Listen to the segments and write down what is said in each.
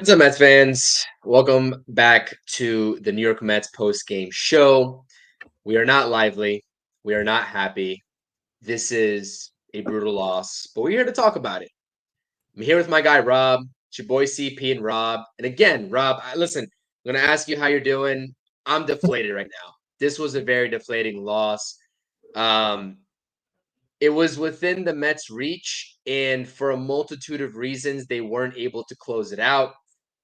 What's up, Mets fans? Welcome back to the New York Mets post-game show. We are not lively. We are not happy. This is a brutal loss, but we're here to talk about it. I'm here with my guy, Rob. It's your boy, CP and Rob. And again, Rob, listen, I'm going to ask you how you're doing. I'm deflated right now. This was a very deflating loss. Um, it was within the Mets' reach, and for a multitude of reasons, they weren't able to close it out.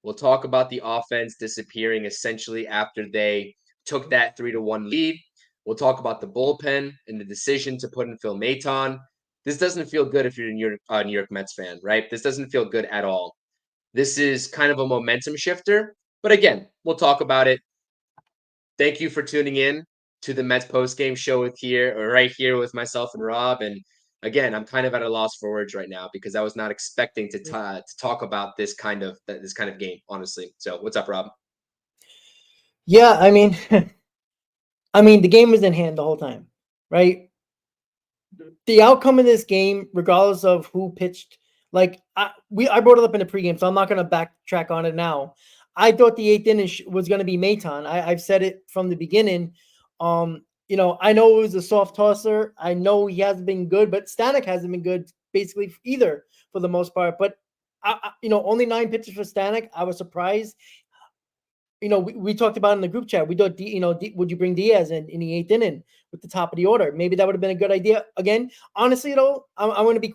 We'll talk about the offense disappearing essentially after they took that 3-1 lead. We'll talk about the bullpen and the decision to put in Phil Maton. This doesn't feel good if you're a New York Mets fan, right? This doesn't feel good at all. This is kind of a momentum shifter. But again, we'll talk about it. Thank you for tuning in to the Mets post-game show right here with myself and Rob. And again, I'm kind of at a loss for words right now because I was not expecting to talk about this kind of game, honestly. So, what's up, Rob? Yeah, the game was in hand the whole time, right? The outcome of this game, regardless of who pitched, I brought it up in the pregame, so I'm not going to backtrack on it now. I thought the eighth inning was going to be Maton. I've said it from the beginning. I know it was a soft tosser. I know he hasn't been good, but Stanek hasn't been good basically either for the most part. But only 9 pitches for Stanek. I was surprised. We talked about in the group chat. We thought, would you bring Diaz in the eighth inning with the top of the order? Maybe that would have been a good idea. Again, honestly, though, I want to be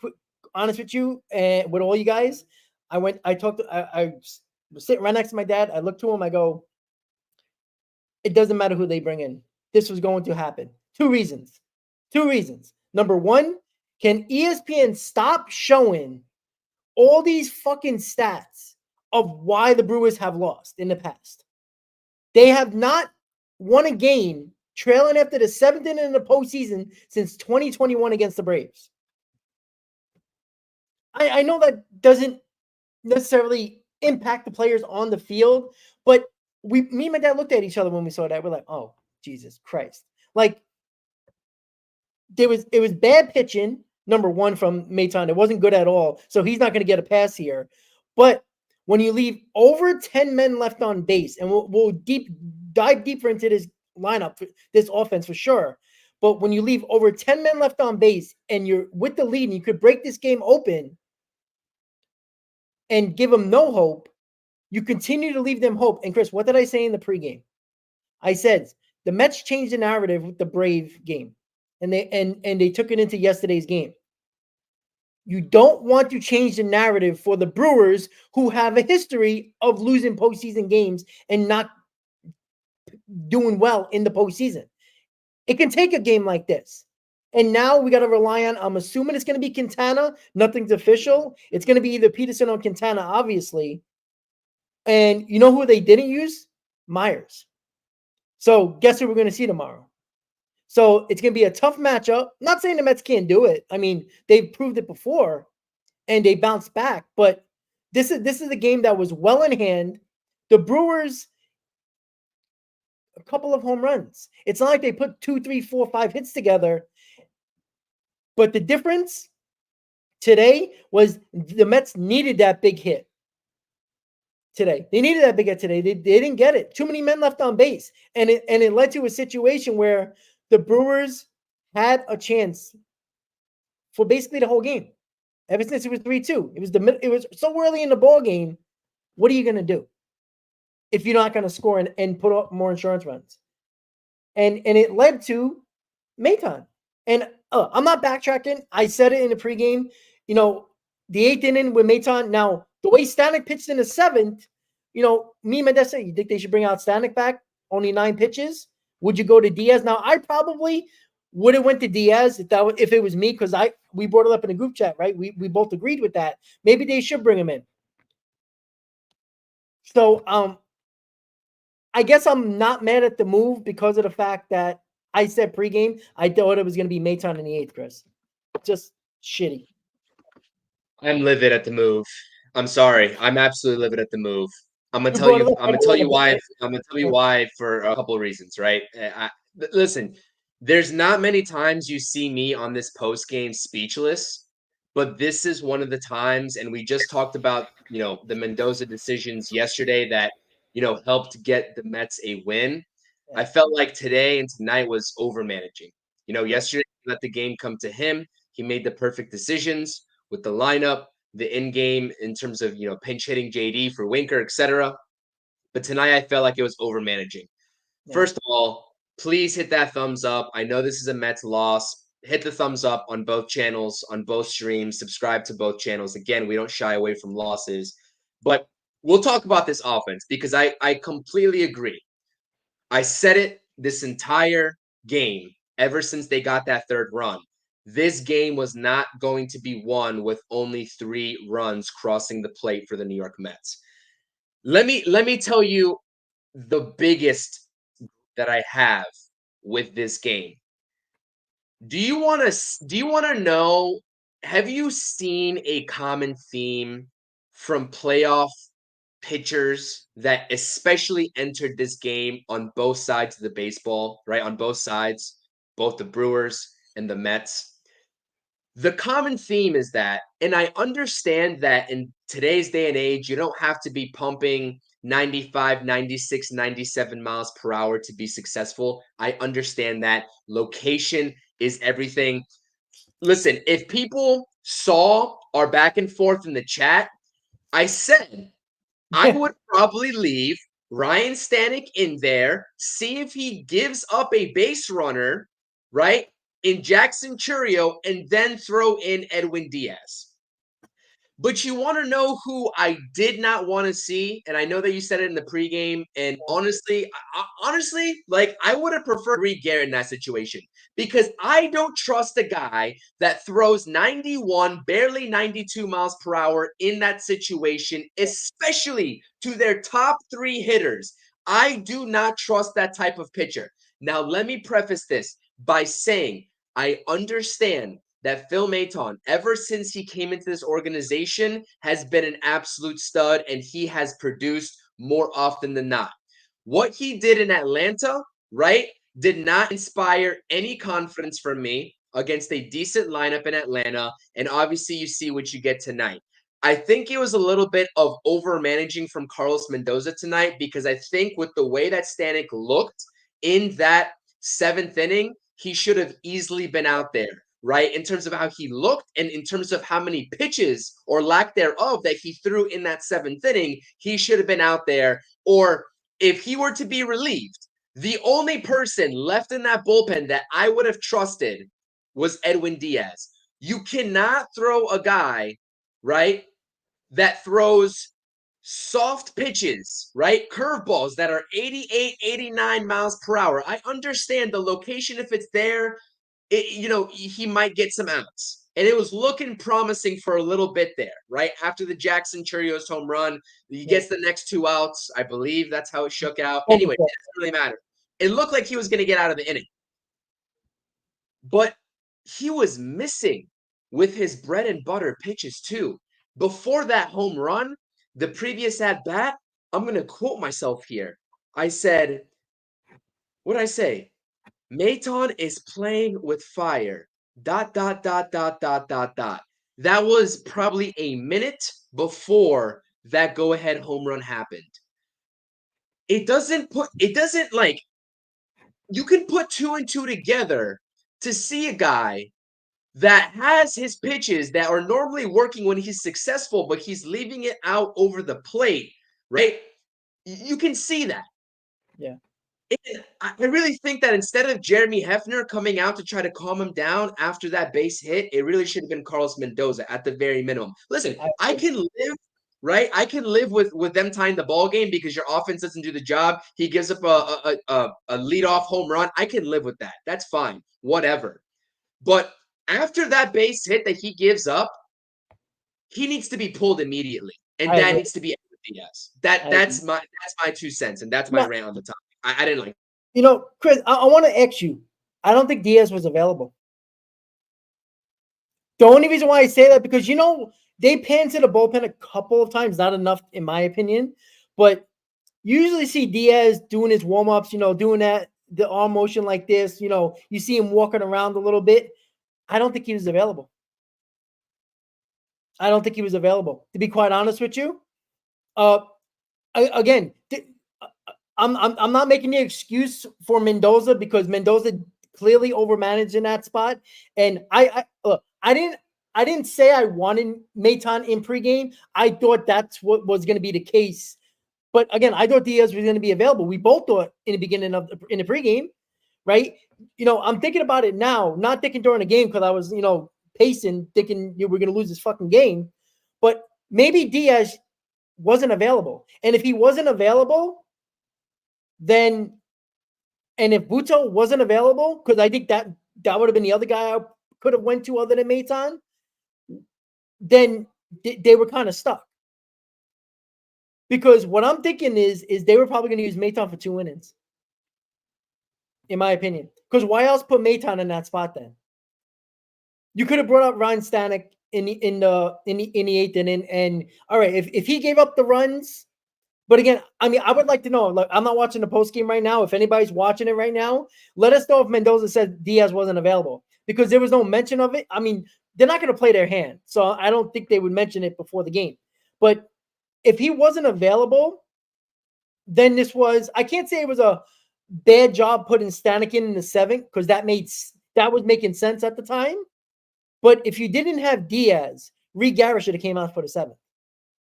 honest with you and with all you guys. I was sitting right next to my dad. I looked to him. I go, it doesn't matter who they bring in. This was going to happen. Two reasons. Number one, can ESPN stop showing all these fucking stats of why the Brewers have lost in the past? They have not won a game trailing after the seventh inning in the postseason since 2021 against the Braves. I know that doesn't necessarily impact the players on the field, but me and my dad looked at each other when we saw that. We're like, oh, Jesus Christ. Like, it was bad pitching, number one, from Maton. It wasn't good at all. So he's not going to get a pass here. But when you leave over 10 men left on base, and we'll dive deeper into this lineup, this offense for sure. But when you leave over 10 men left on base and you're with the lead and you could break this game open and give them no hope, you continue to leave them hope. And Chris, what did I say in the pregame? I said the Mets changed the narrative with the Brave game, and they took it into yesterday's game. You don't want to change the narrative for the Brewers, who have a history of losing postseason games and not doing well in the postseason. It can take a game like this. And now we got to rely on, I'm assuming it's going to be Quintana. Nothing's official. It's going to be either Peterson or Quintana, obviously. And you know who they didn't use? Myers. So guess who we're going to see tomorrow? So it's going to be a tough matchup. Not saying the Mets can't do it. I mean, they've proved it before and they bounced back. But this is a game that was well in hand. The Brewers, a couple of home runs. It's not like they put 2, 3, 4, 5 hits together. But the difference today was the Mets needed that big hit today. They needed that big hit today. They didn't get it. Too many men left on base. And it led to a situation where the Brewers had a chance for basically the whole game. Ever since it was 3-2. It was so early in the ball game. What are you going to do if you're not going to score and put up more insurance runs? And it led to Maton. And I'm not backtracking. I said it in the pregame. The eighth inning with Maton. Now, the way Stanek pitched in the seventh, me and my dad said, you think they should bring out Stanek back? Only 9 pitches? Would you go to Diaz? Now, I probably would have went to Diaz if it was me, because we brought it up in a group chat, right? We both agreed with that. Maybe they should bring him in. So I guess I'm not mad at the move because of the fact that I said pregame I thought it was going to be Maton in the eighth, Chris. Just shitty. I'm livid at the move. I'm sorry. I'm absolutely livid at the move. I'm gonna You tell brought it you. up. I'm gonna tell you why. I'm gonna tell you why for a couple of reasons, right? Listen, there's not many times you see me on this post game speechless but this is one of the times, and we just talked about, the Mendoza decisions yesterday that, helped get the Mets a win. I felt like today and tonight was over managing. Yesterday he let the game come to him. He made the perfect decisions with the lineup, the in game in terms of, pinch hitting JD for Winker, etc. But tonight I felt like it was over managing. First of all, please hit that thumbs up. I know this is a Mets loss. Hit the thumbs up on both channels, on both streams. Subscribe to both channels. Again, we don't shy away from losses. But we'll talk about this offense because I completely agree. I said it this entire game, ever since they got that third run. This game was not going to be won with only 3 runs crossing the plate for the New York Mets. Let me tell you the biggest that I have with this game. Do you want to know, have you seen a common theme from playoff pitchers that especially entered this game on both sides of the baseball, right? On both sides, both the Brewers and the Mets. The common theme is that, and I understand that in today's day and age, you don't have to be pumping 95, 96, 97 miles per hour to be successful. I understand that. Location is everything. Listen, if people saw our back and forth in the chat, I said I would probably leave Ryan Stanek in there, see if he gives up a base runner, right, in Jackson Churio, and then throw in Edwin Diaz. But you want to know who I did not want to see? And I know that you said it in the pregame. And honestly, like I would have preferred Reed Garrett in that situation because I don't trust a guy that throws 91, barely 92 miles per hour in that situation, especially to their top 3 hitters. I do not trust that type of pitcher. Now, let me preface this by saying I understand that Phil Maton, ever since he came into this organization, has been an absolute stud, and he has produced more often than not. What he did in Atlanta, right, did not inspire any confidence from me against a decent lineup in Atlanta, and obviously you see what you get tonight. I think it was a little bit of over-managing from Carlos Mendoza tonight because I think with the way that Stanek looked in that 7th inning, he should have easily been out there, right? In terms of how he looked and in terms of how many pitches or lack thereof that he threw in that 7th inning, he should have been out there. Or if he were to be relieved, the only person left in that bullpen that I would have trusted was Edwin Diaz. You cannot throw a guy, right, that throws soft pitches, right? Curveballs that are 88, 89 miles per hour. I understand the location if it's there, he might get some outs. And it was looking promising for a little bit there, right? After the Jackson Churios home run, he gets the next 2 outs. I believe that's how it shook out. Anyway, it doesn't really matter. It looked like he was going to get out of the inning. But he was missing with his bread and butter pitches too. Before that home run, the previous at bat, I'm going to quote myself here. I said, what did I say? Maton is playing with fire. ... That was probably a minute before that go-ahead home run happened. It doesn't like, you can put 2 and 2 together to see a guy that has his pitches that are normally working when he's successful, but he's leaving it out over the plate, right? You can see that. Yeah. I really think that instead of Jeremy Hefner coming out to try to calm him down after that base hit, it really should have been Carlos Mendoza at the very minimum. Listen, I can live, right? I can live with them tying the ball game because your offense doesn't do the job. He gives up a leadoff home run. I can live with that. That's fine. Whatever. But after that base hit that he gives up, he needs to be pulled immediately. And that needs to be Diaz. That's my 2 cents, and that's my rant on the topic. I didn't like. Chris, I want to ask you. I don't think Diaz was available. The only reason why I say that because they panned to the bullpen a couple of times, not enough in my opinion, but you usually see Diaz doing his warm-ups, doing the arm motion like this. You see him walking around a little bit. I don't think he was available. I don't think he was available. To be quite honest with you, uh, again, I'm not making the excuse for Mendoza because Mendoza clearly overmanaged in that spot, and look, I didn't say I wanted Maton in pregame. I thought that's what was going to be the case. But again, I thought Diaz was going to be available. We both thought in the beginning of in the pregame, right? I'm thinking about it now, not thinking during the game because I was, pacing, thinking we're going to lose this fucking game. But maybe Diaz wasn't available, and if he wasn't available, then and if Buto wasn't available, because I think that would have been the other guy I could have went to other than Maton, then they were kind of stuck. Because what I'm thinking is they were probably going to use Maton for 2 innings, in my opinion. Because why else put Maton in that spot then? You could have brought up Ryan Stanek in the eighth inning, and all right, if he gave up the runs, but again, I mean, I would like to know. Like, I'm not watching the post game right now. If anybody's watching it right now, let us know if Mendoza said Diaz wasn't available because there was no mention of it. I mean, they're not going to play their hand, so I don't think they would mention it before the game. But if he wasn't available, then I can't say it was a bad job putting Stanek in the 7th because that was making sense at the time. But if you didn't have Diaz, Reed Garrett should have came out for the 7th.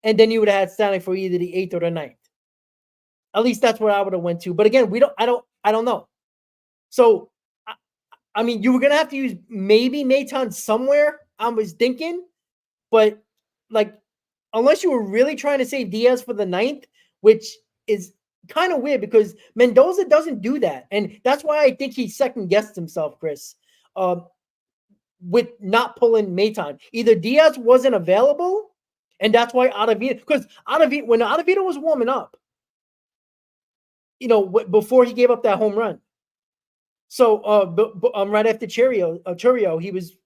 And then you would have had Stanek for either the 8th or the 9th. At least that's where I would have went to. But again, I don't know. So, I mean, you were going to have to use maybe Maton somewhere, I was thinking. But, like, unless you were really trying to save Diaz for the 9th, which is kind of weird because Mendoza doesn't do that. And that's why I think he second-guessed himself, Chris, with not pulling Maton. Either Diaz wasn't available, and that's why when Ottavino was warming up, before he gave up that home run. So right after Churio, he was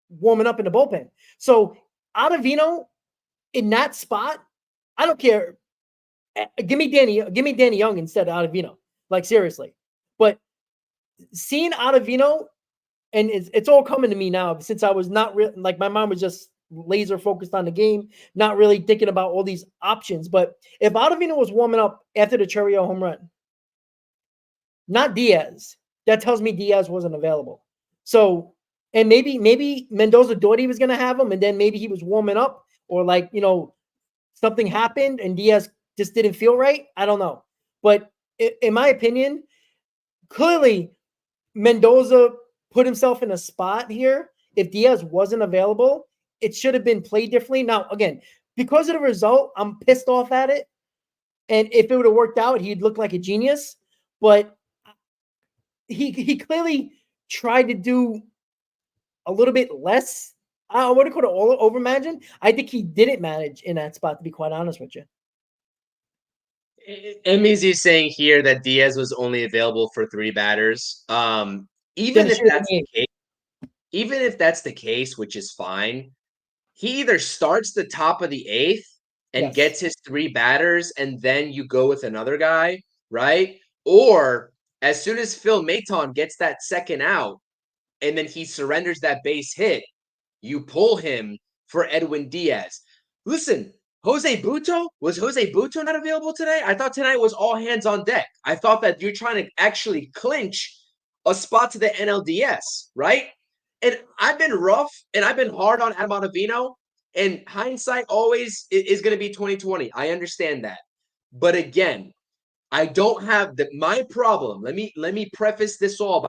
warming up in the bullpen. So Ottavino in that spot, I don't care. Give me Danny Young instead of Ottavino. Like, seriously. But seeing Ottavino, and it's all coming to me now since I was not really, like, my mind was just laser focused on the game, not really thinking about all these options. But if Ottavino was warming up after the Churio home run, not Diaz, that tells me Diaz wasn't available. So, and maybe Mendoza thought he was going to have him, and then maybe he was warming up, or like, something happened and Diaz just didn't feel right. I don't know. But in my opinion, clearly Mendoza put himself in a spot here. If Diaz wasn't available, it should have been played differently. Now, again, because of the result, I'm pissed off at it. And if it would have worked out, he'd look like a genius. But he clearly tried to do a little bit less. I wouldn't call it all overmanaging. I think he didn't manage in that spot, to be quite honest with you. MZ is saying here that Diaz was only available for 3 batters. Even if that's the case, which is fine, he either starts the top of the 8th and gets his 3 batters, and then you go with another guy, right? Or as soon as Phil Maton gets that second out, and then he surrenders that base hit, you pull him for Edwin Diaz. Listen, was Jose Butto not available today? I thought tonight was all hands on deck. I thought that you're trying to actually clinch a spot to the NLDS, right? And I've been rough and I've been hard on Adam Ottavino, and hindsight always is going to be 2020. I understand that. But again, I don't have my problem. Let me preface this all by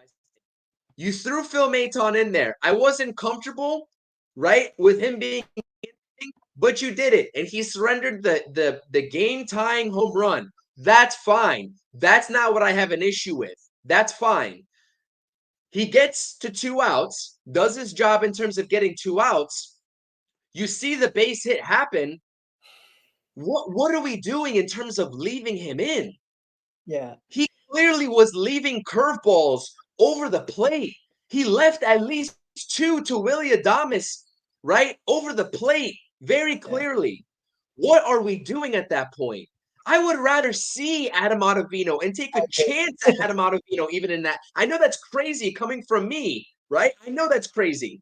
you threw Phil Maton in there. I wasn't comfortable, right, with him being, but you did it, and he surrendered the game tying home run. That's fine. That's not what I have an issue with. That's fine. He gets to 2 outs, does his job in terms of getting 2 outs. You see the base hit happen. What are we doing in terms of leaving him in? Yeah. He clearly was leaving curveballs over the plate. He left at least 2 to Willy Adames, right, over the plate very clearly. What are we doing at that point? I would rather see Adam Ottavino and take a chance at Adam Ottavino even in that. I know that's crazy coming from me, right? I know that's crazy.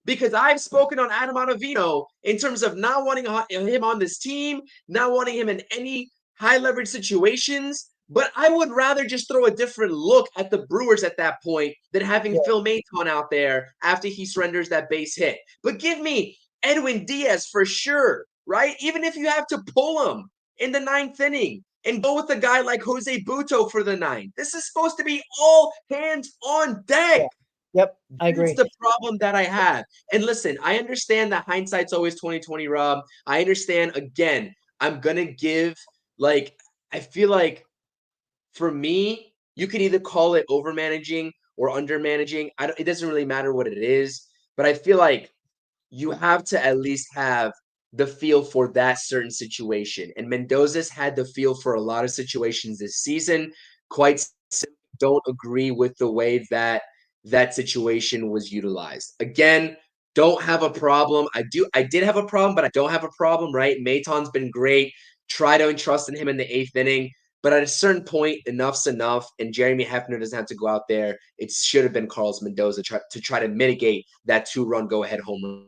because I've spoken on Adam Ottavino in terms of not wanting him on this team, not wanting him in any high leverage situations. But I would rather just throw a different look at the Brewers at that point than having Yeah. Phil Maton out there after he surrenders that base hit. But give me Edwin Diaz for sure, right? Even if you have to pull him in the 9th inning and go with a guy like Jose Buto for the 9th. This is supposed to be all hands on deck. Yeah. Yep, I That's agree. the problem that I have. And listen, I understand that hindsight's always 2020, Rob. I understand. Again, I'm gonna give I feel like for me, you could either call it over managing or under managing. It doesn't really matter what it is, but I feel like you have to at least have the feel for that certain situation. And Mendoza's had the feel for a lot of situations this season. Quite simply, don't agree with the way that that situation was utilized. Again, don't have a problem. I did have a problem, but I don't have a problem, right? Maton's been great. Try to entrust in him in the 8th inning. But at a certain point, enough's enough, and Jeremy Hefner doesn't have to go out there. It should have been Carlos Mendoza to try to mitigate that 2-run go-ahead home run.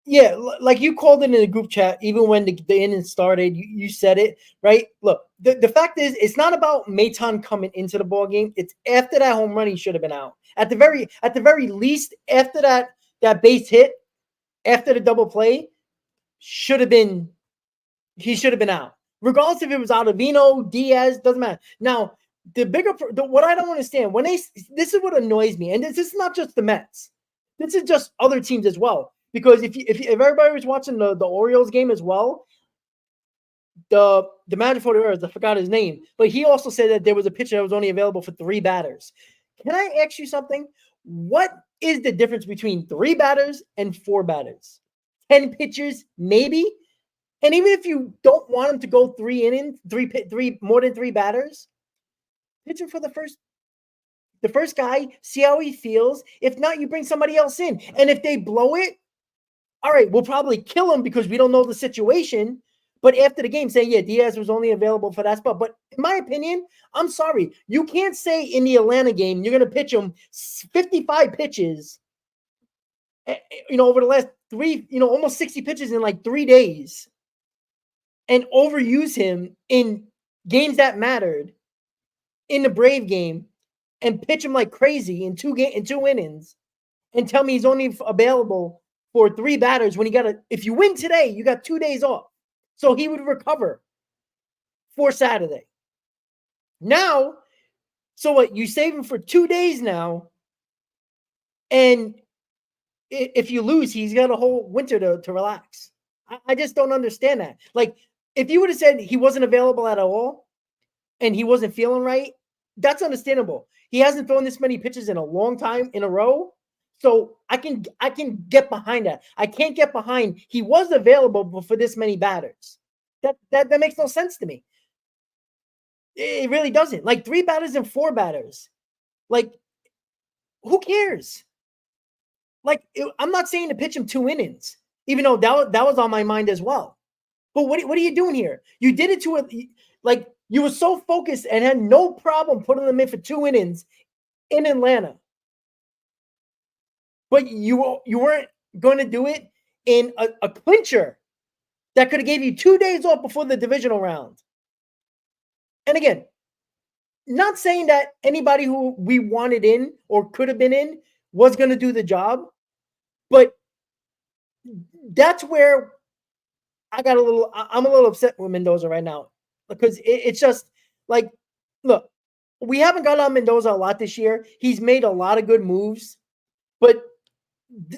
Yeah, like you called it in the group chat, even when the inning started, you said it, right? Look, the fact is, it's not about Maton coming into the ball game. It's after that home run, he should have been out. At the very least, after that base hit, after the double play, he should have been out. Regardless if it was Ottavino, Diaz, doesn't matter. Now, what I don't understand, this is what annoys me, and this is not just the Mets. This is just other teams as well. Because if everybody was watching the Orioles game as well, the manager for the Orioles, I forgot his name, but he also said that there was a pitcher that was only available for 3 batters. Can I ask you something? What is the difference between 3 batters and 4 batters? 10 pitchers, maybe? And even if you don't want him to go 3 innings, three more than 3 batters, pitch him for the first guy, see how he feels. If not, you bring somebody else in. And if they blow it, all right, we'll probably kill him because we don't know the situation. But after the game, say, yeah, Diaz was only available for that spot. But in my opinion, I'm sorry. You can't say in the Atlanta game, you're going to pitch him 55 pitches, over the last 3, almost 60 pitches in like 3 days, and overuse him in games that mattered in the Brave game and pitch him like crazy in 2 innings and tell me he's only available for 3 batters when if you win today, you got 2 days off. So he would recover for Saturday. Now, so what? You save him for 2 days now. And if you lose, he's got a whole winter to relax. I just don't understand that. Like, if you would have said he wasn't available at all and he wasn't feeling right, that's understandable. He hasn't thrown this many pitches in a long time in a row. So I can get behind that. I can't get behind he was available for this many batters. That makes no sense to me. It really doesn't. Like 3 batters and 4 batters. Like, who cares? Like, I'm not saying to pitch him 2 innings, even though that was on my mind as well. But what are you doing here? You did it you were so focused and had no problem putting them in for 2 innings in Atlanta. But you weren't going to do it in a clincher that could have gave you 2 days off before the divisional round. And again, not saying that anybody who we wanted in or could have been in was going to do the job, but that's where I'm a little upset with Mendoza right now because it's just like, look, we haven't got on Mendoza a lot this year. He's made a lot of good moves, but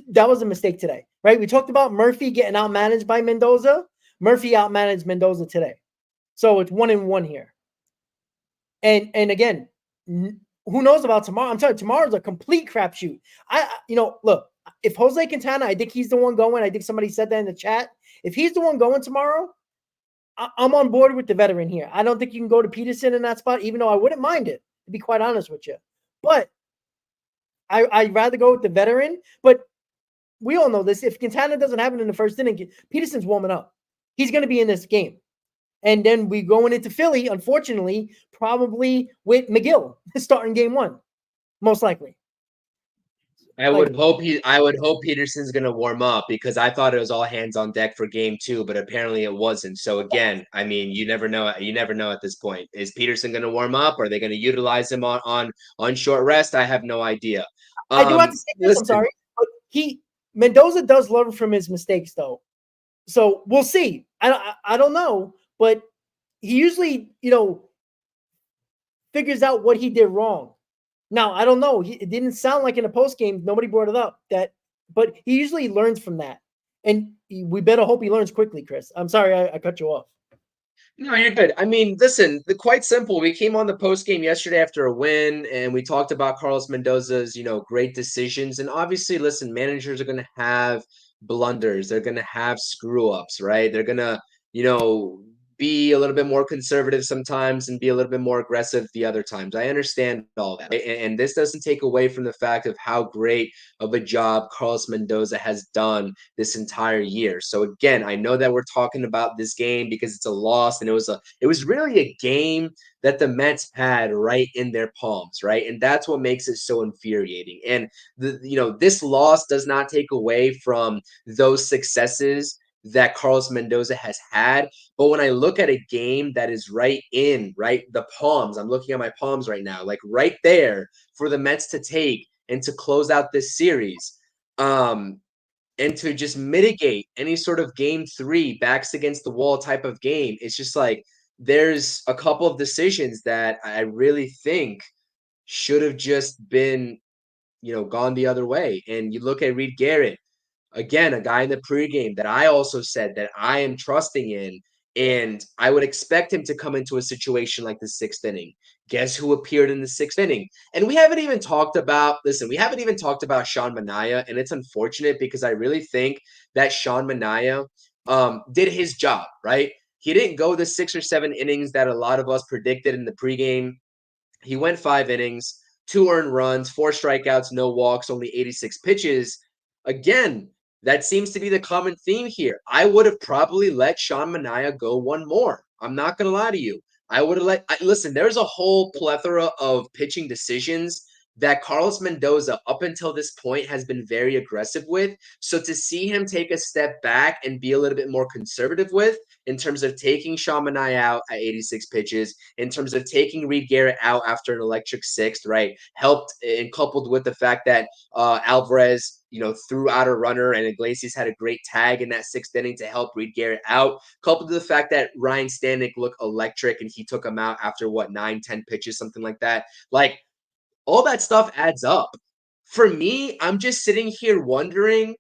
that was a mistake today, right? We talked about Murphy getting outmanaged by Mendoza. Murphy outmanaged Mendoza today. So it's 1-1 here. And again, who knows about tomorrow? I'm telling you, tomorrow's a complete crapshoot. Look, if Jose Quintana, I think he's the one going. I think somebody said that in the chat. If he's the one going tomorrow, I'm on board with the veteran here. I don't think you can go to Peterson in that spot, even though I wouldn't mind it, to be quite honest with you. But I'd rather go with the veteran. But we all know this. If Quintana doesn't have it in the first inning, Peterson's warming up. He's going to be in this game. And then we going into Philly, unfortunately, probably with McGill starting game 1, most likely. Like, I would hope Peterson's gonna warm up because I thought it was all hands on deck for game two, but apparently it wasn't. So again, I mean, you never know. You never know at this point. Is Peterson gonna warm up? Are they gonna utilize him on short rest? I have no idea. I do have to say this. I'm Listen, sorry, but Mendoza does learn from his mistakes, though. So we'll see. I don't know, but he usually figures out what he did wrong. Now I don't know. It didn't sound like in a post game. Nobody brought it up but he usually learns from that, and we better hope he learns quickly. Chris, I'm sorry I cut you off. no, you're good. I mean, listen, quite simple. We came on the post game yesterday after a win, and we talked about Carlos Mendoza's, great decisions. And obviously, listen, managers are going to have blunders. They're going to have screw ups, right? They're going to, be a little bit more conservative sometimes and be a little bit more aggressive the other times. I understand all that. Right? And this doesn't take away from the fact of how great of a job Carlos Mendoza has done this entire year. So again, I know that we're talking about this game because it's a loss, and it was really a game that the Mets had right in their palms, right? And that's what makes it so infuriating. And this loss does not take away from those successes that Carlos Mendoza has had. But when I look at a game that is right the palms, I'm looking at my palms right now, like right there for the Mets to take and to close out this series. And to just mitigate any sort of game three backs against the wall type of game, it's just like there's a couple of decisions that I really think should have just been, gone the other way. And you look at Reed Garrett, again, a guy in the pregame that I also said that I am trusting in, and I would expect him to come into a situation like the sixth inning. Guess who appeared in the sixth inning? And we haven't even talked about Sean Manaea, and it's unfortunate because I really think that Sean Manaea did his job, right? He didn't go the 6 or 7 innings that a lot of us predicted in the pregame. He went 5 innings, 2 earned runs, 4 strikeouts, no walks, only 86 pitches. Again, that seems to be the common theme here. I would have probably let Sean Manaea go one more. I'm not going to lie to you. I would have listen, there's a whole plethora of pitching decisions that Carlos Mendoza, up until this point, has been very aggressive with. So to see him take a step back and be a little bit more conservative with, in terms of taking Sean Manaea out at 86 pitches, in terms of taking Reed Garrett out after an electric sixth, right? Helped and coupled with the fact that Alvarez, threw out a runner, and Iglesias had a great tag in that sixth inning to help Reed Garrett out, coupled to the fact that Ryan Stanek looked electric and he took him out after 9-10 pitches, something like that. Like, all that stuff adds up. For me, I'm just sitting here wondering,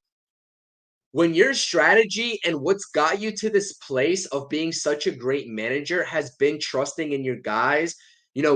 when your strategy and what's got you to this place of being such a great manager has been trusting in your guys,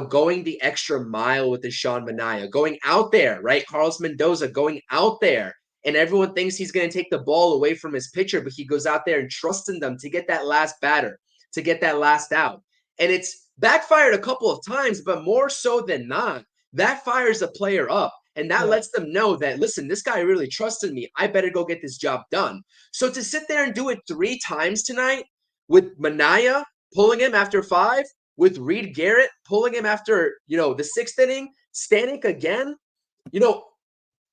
going the extra mile with the Sean Manaea, going out there, right? Carlos Mendoza going out there, and everyone thinks he's going to take the ball away from his pitcher, but he goes out there and trusting them to get that last batter, to get that last out. And it's backfired a couple of times, but more so than not, that fires a player up. And that lets them know that, listen, this guy really trusted me. I better go get this job done. So to sit there and do it 3 times tonight with Manaea pulling him after 5, with Reed Garrett pulling him after, the 6th inning, Stanek again,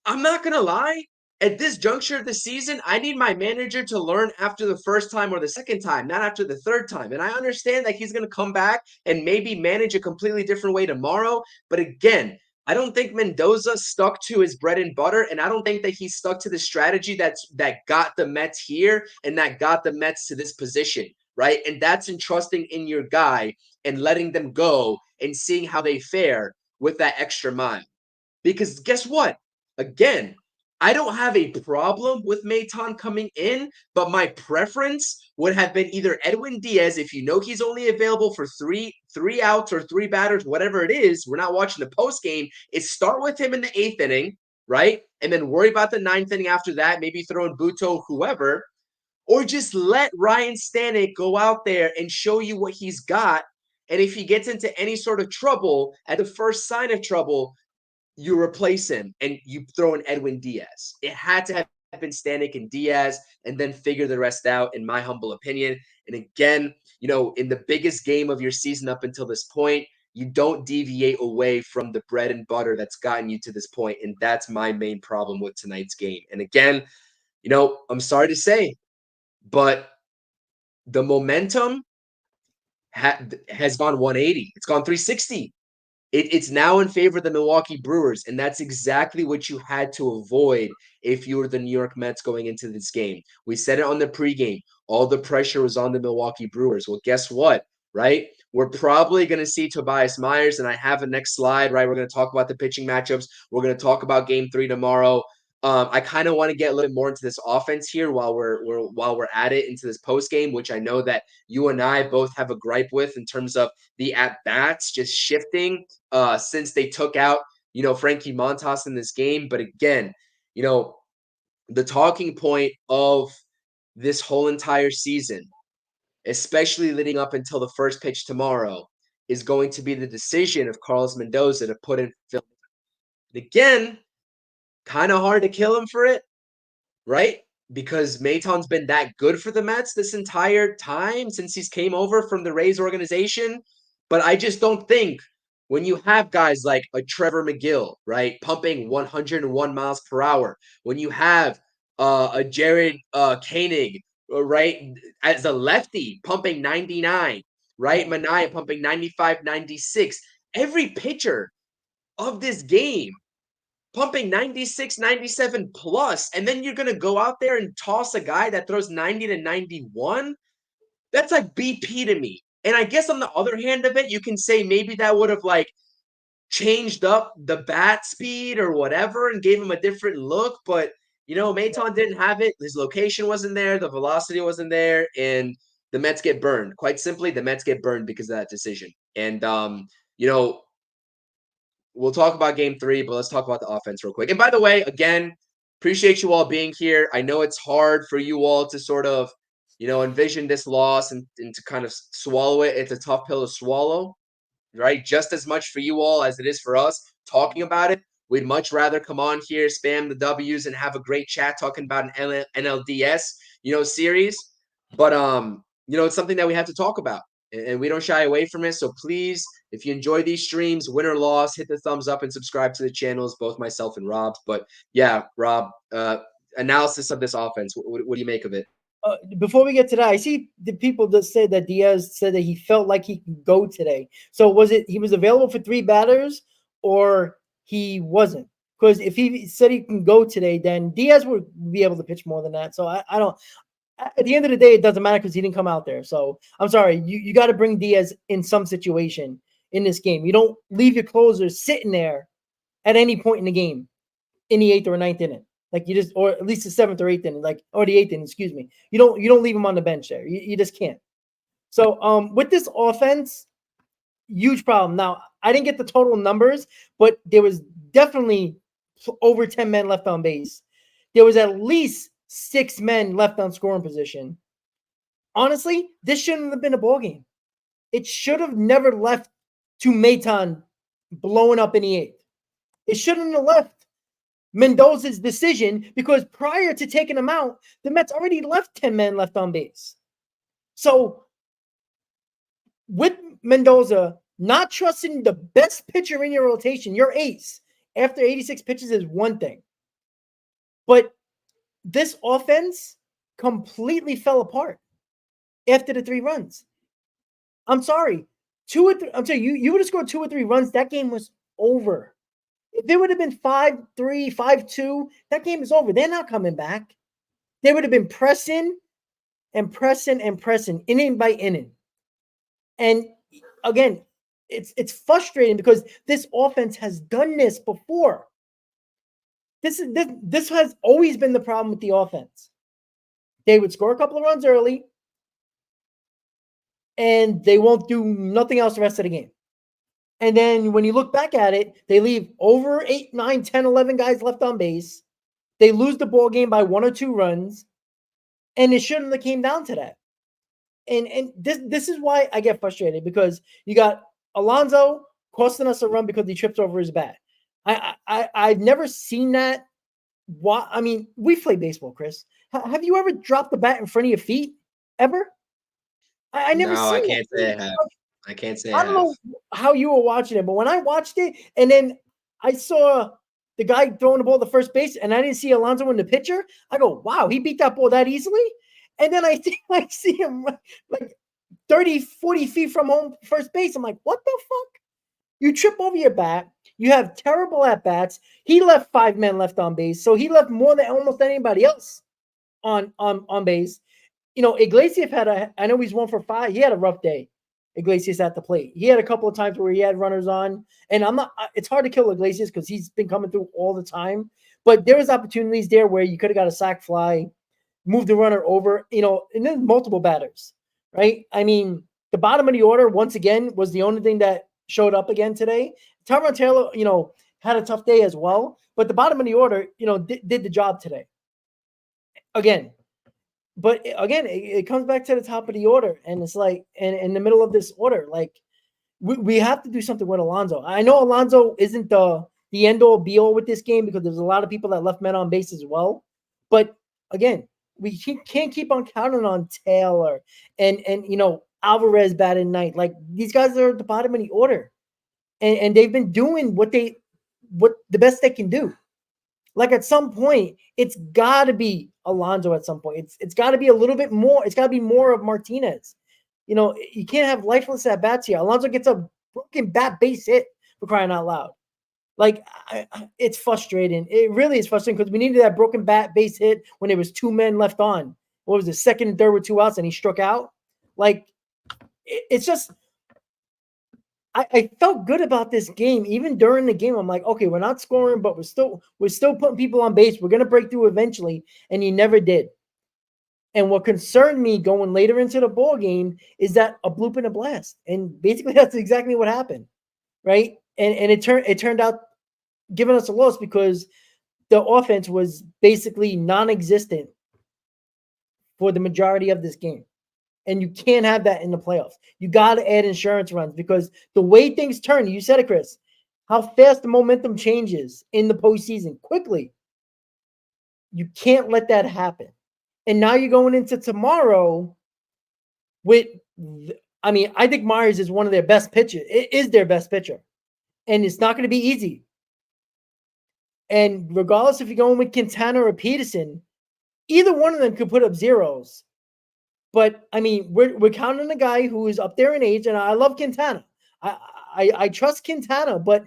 I'm not going to lie. At this juncture of the season, I need my manager to learn after the first time or the second time, not after the third time. And I understand that he's going to come back and maybe manage a completely different way tomorrow. But again, I don't think Mendoza stuck to his bread and butter, and I don't think that he stuck to the strategy that got the Mets here and that got the Mets to this position, right? And that's entrusting in your guy and letting them go and seeing how they fare with that extra mile. Because guess what? Again, I don't have a problem with Maton coming in, but my preference would have been either Edwin Diaz, if he's only available for three outs or 3 batters, whatever it is. We're not watching the post game. Is start with him in the 8th inning, right? And then worry about the 9th inning after that, maybe throw in Buto, whoever, or just let Ryan Stanek go out there and show you what he's got. And if he gets into any sort of trouble, at the first sign of trouble, you replace him and you throw in Edwin Diaz. It had to have been Stanek and Diaz and then figure the rest out, in my humble opinion. And again, in the biggest game of your season up until this point, You don't deviate away from the bread and butter that's gotten you to this point, and that's my main problem with tonight's game. And again, I'm sorry to say, but the momentum has gone 180. It's gone 360. It's now in favor of the Milwaukee Brewers, and that's exactly what you had to avoid if you were the New York Mets going into this game. We said it on the pregame. All the pressure was on the Milwaukee Brewers. Well, guess what, right? We're probably going to see Tobias Myers, and I have a next slide, right? We're going to talk about the pitching matchups. We're going to talk about Game 3 tomorrow. I kind of want to get a little bit more into this offense here while we're at it into this post game, which I know that you and I both have a gripe with in terms of the at bats just shifting since they took out Frankie Montas in this game. But again, the talking point of this whole entire season, especially leading up until the first pitch tomorrow, is going to be the decision of Carlos Mendoza to put in Phil. Again, kind of hard to kill him for it, right? Because Maton's been that good for the Mets this entire time since he's came over from the Rays organization. But I just don't think when you have guys like a Trevor McGill, right, pumping 101 miles per hour, when you have a Jared Koenig, right, as a lefty pumping 99, right, Manaea pumping 95, 96, every pitcher of this game pumping 96, 97 plus, and then you're going to go out there and toss a guy that throws 90 to 91? That's like BP to me. And I guess on the other hand of it, you can say maybe that would have like changed up the bat speed or whatever and gave him a different look. But, Maton didn't have it. His location wasn't there. The velocity wasn't there. And the Mets get burned. Quite simply, the Mets get burned because of that decision. And, we'll talk about Game 3, but let's talk about the offense real quick. And by the way, again, appreciate you all being here. I know it's hard for you all to sort of, envision this loss and to kind of swallow it. It's a tough pill to swallow, right? Just as much for you all as it is for us talking about it. We'd much rather come on here, spam the W's, and have a great chat talking about an NLDS, series. But it's something that we have to talk about, and we don't shy away from it. So please, if you enjoy these streams, win or loss, hit the thumbs up and subscribe to the channels, both myself and Rob's. But yeah, Rob, analysis of this offense. What do you make of it? Before we get to that, I see the people that say that Diaz said that he felt like he could go today. So was it he was available for 3 batters or he wasn't? Because if he said he can go today, then Diaz would be able to pitch more than that. So I don't. At the end of the day, it doesn't matter because he didn't come out there. So I'm sorry. You got to bring Diaz in some situation in this game. You don't leave your closers sitting there at any point in the game in the 8th or 9th inning. Like you just, or at least the 7th or 8th inning, or the 8th inning, excuse me. You don't leave him on the bench there. You just can't. So with this offense, huge problem. Now, I didn't get the total numbers, but there was definitely over 10 men left on base. There was at least 6 men left on scoring position. Honestly, this shouldn't have been a ball game. It should have never left to Maton blowing up in the 8th. It shouldn't have left Mendoza's decision because prior to taking him out, the Mets already left 10 men left on base. So with Mendoza not trusting the best pitcher in your rotation, your ace, after 86 pitches is one thing. But this offense completely fell apart after the 3 runs. I'm sorry. 2 or 3. I'm sorry, you would have scored 2 or 3 runs. That game was over. If it would have been 5-3, 5-2, that game is over. They're not coming back. They would have been pressing and pressing and pressing, inning by inning. And again, it's frustrating because this offense has done this before. This has always been the problem with the offense. They would score a couple of runs early, and they won't do nothing else the rest of the game. And then when you look back at it, they leave over 8, 9, 10, 11 guys left on base. They lose the ball game by 1 or 2 runs, and it shouldn't have came down to that. And this is why I get frustrated because you got Alonso costing us a run because he tripped over his bat. I've never seen that. I mean, we play baseball, Chris. Have you ever dropped the bat in front of your feet ever? I never. No, seen I can't say I have. I can't say I I don't have. know how you were watching it, but when I watched it, and then I saw the guy throwing the ball to first base, and I didn't see Alonso in the pitcher, I go, wow, he beat that ball that easily? And then I see him like 30, 40 feet from home first base. I'm like, what the fuck? You trip over your bat. You have terrible at bats. He left 5 men left on base, so he left more than almost anybody else on base. Iglesias I know he's 1 for 5. He had a rough day. Iglesias at the plate. He had a couple of times where he had runners on, and it's hard to kill Iglesias because he's been coming through all the time. But there was opportunities there where you could have got a sac fly, moved the runner over, and then multiple batters, right? I mean, the bottom of the order once again was the only thing that showed up again today. Tyrone Taylor, had a tough day as well, but the bottom of the order, did the job today. Again, but again, it comes back to the top of the order, and it's like, and in the middle of this order, like we have to do something with Alonso. I know Alonso isn't the end all be all with this game because there's a lot of people that left men on base as well. But again, we can't keep on counting on Taylor and Alvarez batting night. Like these guys are at the bottom of the order, and they've been doing what the best they can do. Like at some point, it's got to be Alonso. At some point, it's got to be a little bit more. It's got to be more of Martinez. You can't have lifeless at bats here. Alonso gets a broken bat base hit for crying out loud. Like it's frustrating. It really is frustrating because we needed that broken bat base hit when there was 2 men left on. What was it, second and third with 2 outs, and he struck out. Like it's just. I felt good about this game. Even during the game, I'm like, okay, we're not scoring, but we're still putting people on base. We're gonna break through eventually, and you never did. And what concerned me going later into the ball game is that a bloop and a blast, and basically that's exactly what happened, right? And it turned out giving us a loss because the offense was basically non-existent for the majority of this game. And you can't have that in the playoffs. You got to add insurance runs because the way things turn, you said it, Chris, how fast the momentum changes in the postseason quickly. You can't let that happen. And now you're going into tomorrow with, I think Myers is one of their best pitchers. It is their best pitcher. And it's not going to be easy. And regardless if you're going with Quintana or Peterson, either one of them could put up zeros. But I mean, we're counting a guy who is up there in age, and I love Quintana. I trust Quintana, but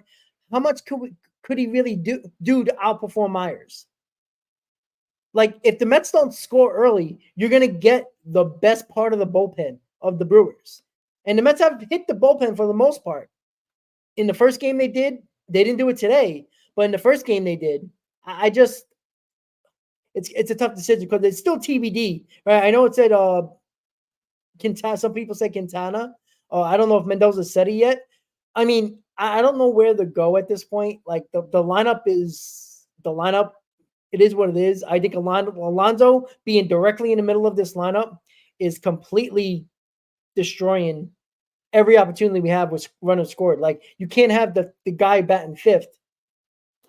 how much could he really do to outperform Myers? Like if the Mets don't score early, you're gonna get the best part of the bullpen of the Brewers, and the Mets have hit the bullpen for the most part. In the first game they did. They didn't do it today, but in the first game they did. It's a tough decision because it's still TBD, right? I know it said Quintana. Some people say Quintana. I don't know if Mendoza said it yet. I mean, I don't know where to go at this point. Like the lineup is the lineup. It is what it is. I think Alonso being directly in the middle of this lineup is completely destroying every opportunity we have with runners scored. Like you can't have the guy batting fifth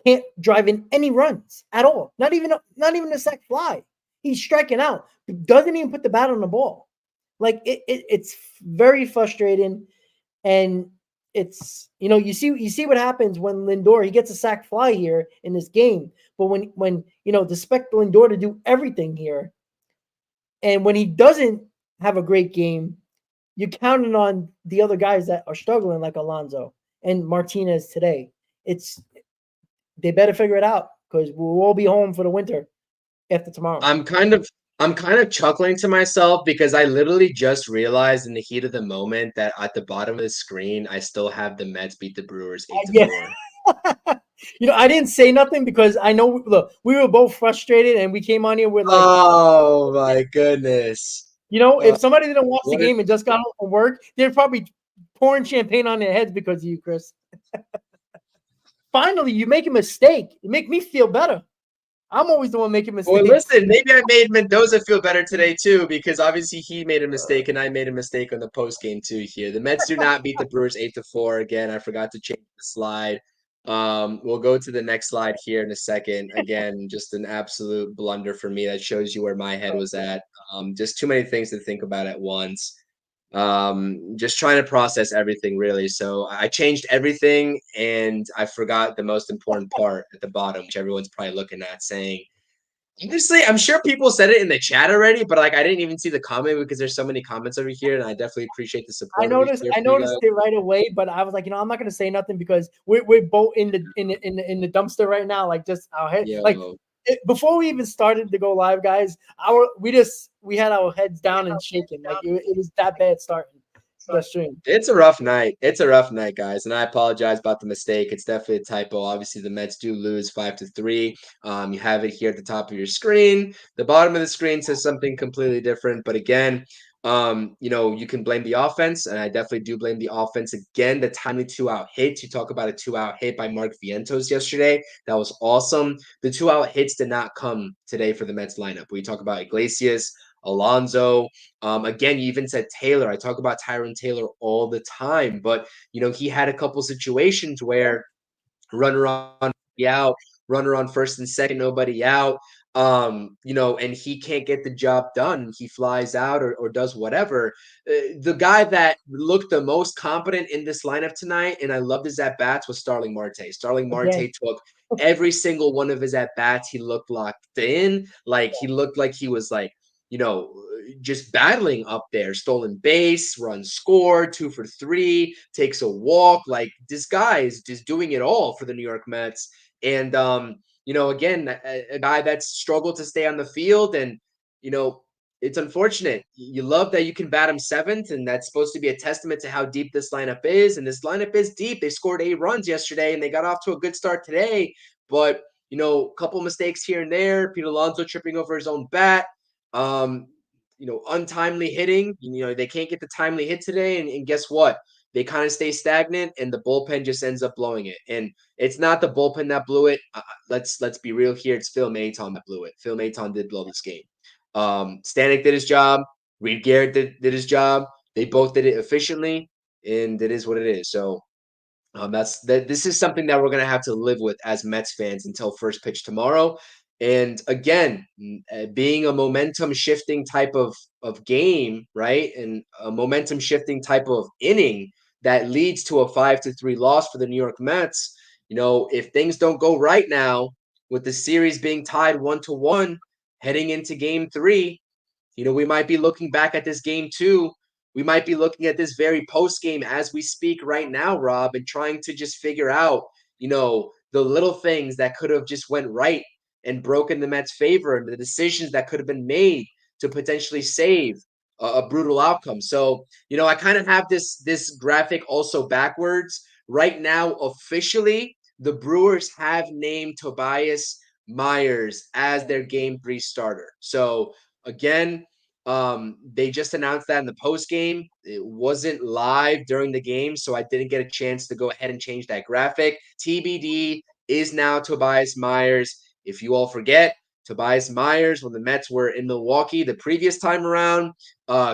can't drive in any runs at all. Not even a sac fly. He's striking out. Doesn't even put the bat on the ball. Like it's very frustrating, and it's you see what happens when Lindor he gets a sac fly here in this game, but when expect Lindor to do everything here, and when he doesn't have a great game, you're counting on the other guys that are struggling like Alonso and Martinez today. They better figure it out because we'll all be home for the winter after tomorrow. I'm kind of chuckling to myself because I literally just realized in the heat of the moment that at the bottom of the screen I still have the Mets beat the Brewers 8-4. I didn't say nothing because I know. Look, we were both frustrated, and we came on here with like, oh my goodness! If somebody didn't watch the What game and just got home from work, they're probably pouring champagne on their heads because of you, Chris. Finally, you make a mistake. You make me feel better. I'm always the one making mistakes. Well, listen, maybe I made Mendoza feel better today too, because obviously he made a mistake and I made a mistake on the post game too here. The Mets do not beat the Brewers 8-4. Again, I forgot to change the slide. We'll go to the next slide here in a second. Again, just an absolute blunder for me. That shows you where my head was at. Just too many things to think about at once. Just trying to process everything really. So I changed everything and I forgot the most important part at the bottom, which everyone's probably looking at saying, honestly, I'm sure people said it in the chat already, but like I didn't even see the comment because there's so many comments over here, and I definitely appreciate the support over here I for you noticed guys. it right away, but I was like, I'm not gonna say nothing because we're both in the dumpster right now. Like just our head, like Yo, before we even started to go live, guys, we had our heads down and shaking. Like it was that bad starting the stream. it's a rough night. It's a rough night, guys, and I apologize about the mistake. It's definitely a typo. Obviously, the Mets do lose 5-3. You have it here at the top of your screen. The bottom of the screen says something completely different. But again, you can blame the offense, and I definitely do blame the offense. Again, the timely 2-out hits. You talk about a 2-out hit by Mark Vientos yesterday. That was awesome. The 2-out hits did not come today for the Mets lineup. We talk about Iglesias, Alonso. Again, you even said Taylor. I talk about Tyron Taylor all the time, but he had a couple situations where runner on out, runner on first and second, nobody out. And he can't get the job done. He flies out or does whatever. The guy that looked the most competent in this lineup tonight, and I loved his at bats, was Starling Marte. Starling Again, Marte took every single one of his at bats. He looked locked in. Like he looked like he was like, you know, just battling up there. Stolen base, run score, 2 for 3, takes a walk. Like this guy is just doing it all for the New York Mets. And again, a guy that's struggled to stay on the field, and it's unfortunate. You love that you can bat him seventh, and that's supposed to be a testament to how deep this lineup is. And this lineup is deep. They scored 8 runs yesterday, and they got off to a good start today. But a couple mistakes here and there. Pete Alonso tripping over his own bat. Um, untimely hitting. They can't get the timely hit today, and guess what? They kind of stay stagnant, and the bullpen just ends up blowing it. And it's not the bullpen that blew it. Let's be real here. It's Phil Maton that blew it. Phil Maton did blow this game. Stanek did his job. Reed Garrett did his job. They both did it efficiently, and it is what it is. So this is something that we're going to have to live with as Mets fans until first pitch tomorrow. And again, being a momentum shifting type of game, right, and a momentum shifting type of inning that leads to a 5-3 loss for the New York Mets. If things don't go right now, with the series being tied 1-1 heading into Game 3, we might be looking back at this game too. We might be looking at this very post game as we speak right now, Rob, and trying to just figure out, the little things that could have just went right and broken the Mets' favor, and the decisions that could have been made to potentially save a brutal outcome. So, I kind of have this graphic also backwards. Right now, officially, the Brewers have named Tobias Myers as their Game 3 starter. So again, they just announced that in the post game. It wasn't live during the game, so I didn't get a chance to go ahead and change that graphic. TBD is now Tobias Myers. If you all forget, Tobias Myers, when the Mets were in Milwaukee the previous time around,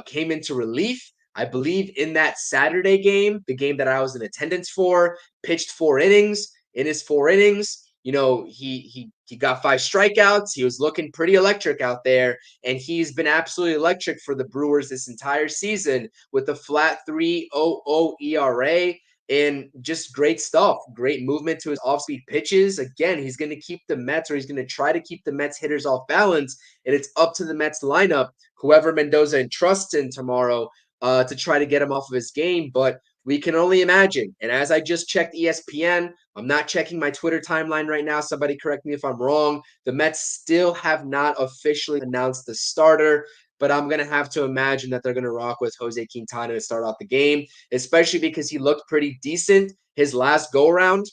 came into relief. I believe in that Saturday game, the game that I was in attendance for, pitched 4 innings. In his 4 innings, he got 5 strikeouts. He was looking pretty electric out there, and he's been absolutely electric for the Brewers this entire season with a flat 3.00 ERA. And just great stuff. Great movement to his off-speed pitches. Again, he's going to keep the Mets, or he's going to try to keep the Mets hitters off balance. And it's up to the Mets lineup, whoever Mendoza entrusts in tomorrow, to try to get him off of his game. But we can only imagine. And as I just checked ESPN, I'm not checking my Twitter timeline right now. Somebody correct me if I'm wrong. The Mets still have not officially announced the starter, but I'm going to have to imagine that they're going to rock with Jose Quintana to start off the game, especially because he looked pretty decent his last go around.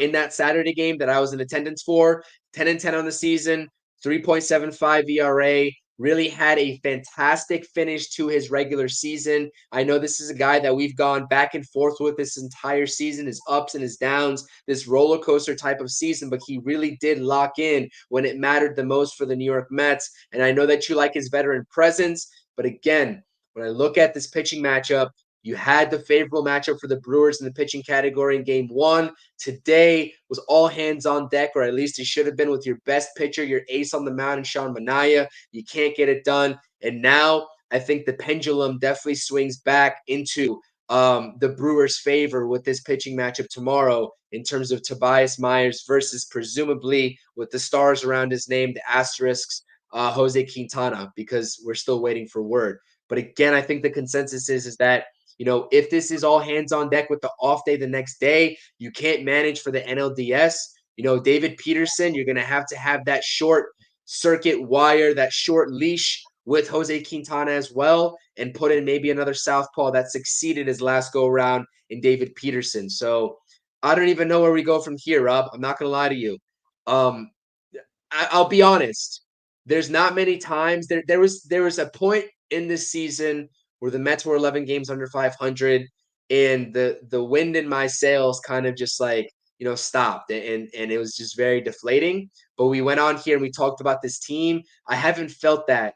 In that Saturday game that I was in attendance for, 10-10 on the season, 3.75 ERA. Really had a fantastic finish to his regular season. I know this is a guy that we've gone back and forth with this entire season, his ups and his downs, this roller coaster type of season, but he really did lock in when it mattered the most for the New York Mets. And I know that you like his veteran presence, but again, when I look at this pitching matchup, you had the favorable matchup for the Brewers in the pitching category in Game 1. Today was all hands on deck, or at least it should have been, with your best pitcher, your ace on the mound, and Sean Manaea. You can't get it done. And now I think the pendulum definitely swings back into the Brewers' favor with this pitching matchup tomorrow in terms of Tobias Myers versus presumably with the stars around his name, the asterisks, Jose Quintana, because we're still waiting for word. But again, I think the consensus is that if this is all hands on deck with the off day the next day, you can't manage for the NLDS. David Peterson, you're going to have that short circuit wire, that short leash with Jose Quintana as well, and put in maybe another southpaw that succeeded his last go around in David Peterson. So I don't even know where we go from here, Rob. I'm not going to lie to you. I'll be honest. There's not many times there was a point in this season where the Mets were 11 games under 500, and the wind in my sails kind of just stopped, and it was just very deflating. But we went on here and we talked about this team. I haven't felt that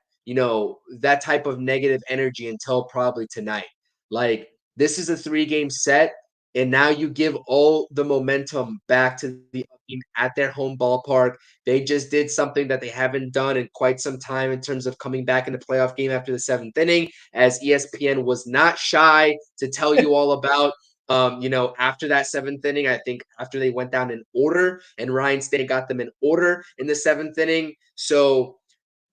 type of negative energy until probably tonight. Like, this is a 3-game set, and now you give all the momentum back to the team at their home ballpark. They just did something that they haven't done in quite some time in terms of coming back in the playoff game after the 7th inning, as ESPN was not shy to tell you all about. After that 7th inning, I think after they went down in order, and Ryan State got them in order in the 7th inning. So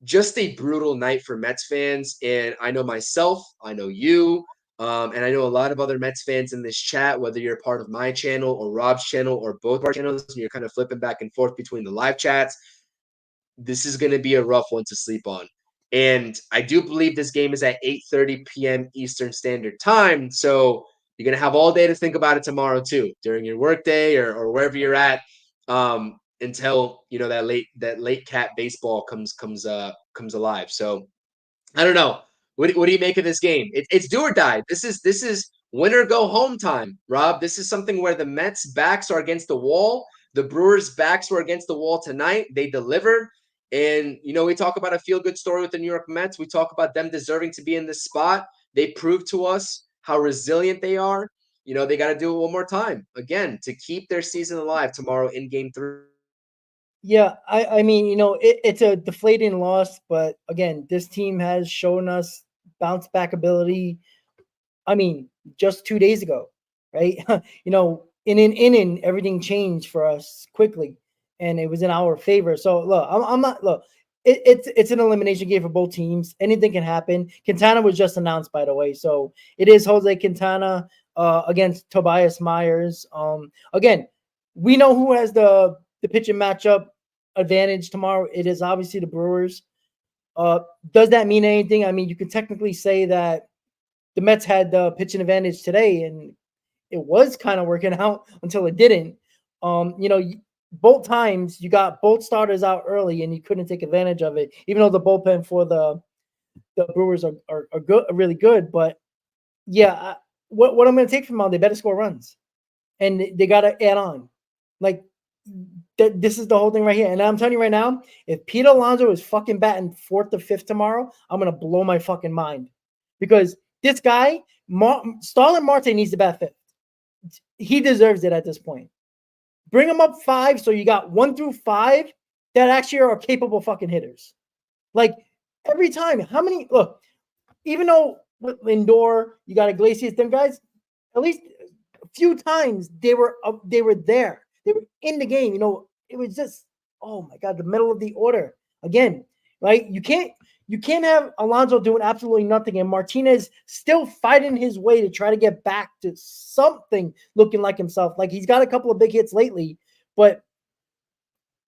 just a brutal night for Mets fans. And I know myself, I know you, and I know a lot of other Mets fans in this chat, whether you're part of my channel or Rob's channel or both our channels, and you're kind of flipping back and forth between the live chats. This is going to be a rough one to sleep on. And I do believe this game is at 8:30 p.m. Eastern Standard Time. So you're going to have all day to think about it tomorrow too, during your workday or wherever you're at, until that late cat baseball comes alive. So I don't know. What do you make of this game? It's do or die. This is win or go home time, Rob. This is something where the Mets' backs are against the wall. The Brewers' backs were against the wall tonight. They delivered. And, we talk about a feel-good story with the New York Mets. We talk about them deserving to be in this spot. They proved to us how resilient they are. They got to do it one more time, again, to keep their season alive tomorrow in Game 3. Yeah, I mean, it's a deflating loss, but again, this team has shown us bounce back ability. I mean, just 2 days ago, right? In an inning, everything changed for us quickly, and it was in our favor. So look, I'm not look. It's an elimination game for both teams. Anything can happen. Quintana was just announced, by the way, so it is Jose Quintana against Tobias Myers. Again, we know who has the pitching matchup advantage tomorrow. It is obviously the Brewers. Does that mean anything? I mean, you can technically say that the Mets had the pitching advantage today, and it was kind of working out until it didn't. Both times you got both starters out early, and you couldn't take advantage of it, even though the bullpen for the Brewers are good, really good. But yeah, what I'm going to take from them, they better score runs, and they got to add on. Like, this is the whole thing right here. And I'm telling you right now, if Pete Alonso is fucking batting 4th or 5th tomorrow, I'm going to blow my fucking mind. Because this guy, Starlin Marte, needs to bat 5th. He deserves it at this point. Bring him up 5, so you got 1 through 5 that actually are capable fucking hitters. Like, every time, look, even though with Lindor, you got Iglesias, them guys, at least a few times they were there. They were in the game. It was just, oh my God, the middle of the order again, right? You can't have Alonso doing absolutely nothing and Martinez still fighting his way to try to get back to something looking like himself. Like, he's got a couple of big hits lately, but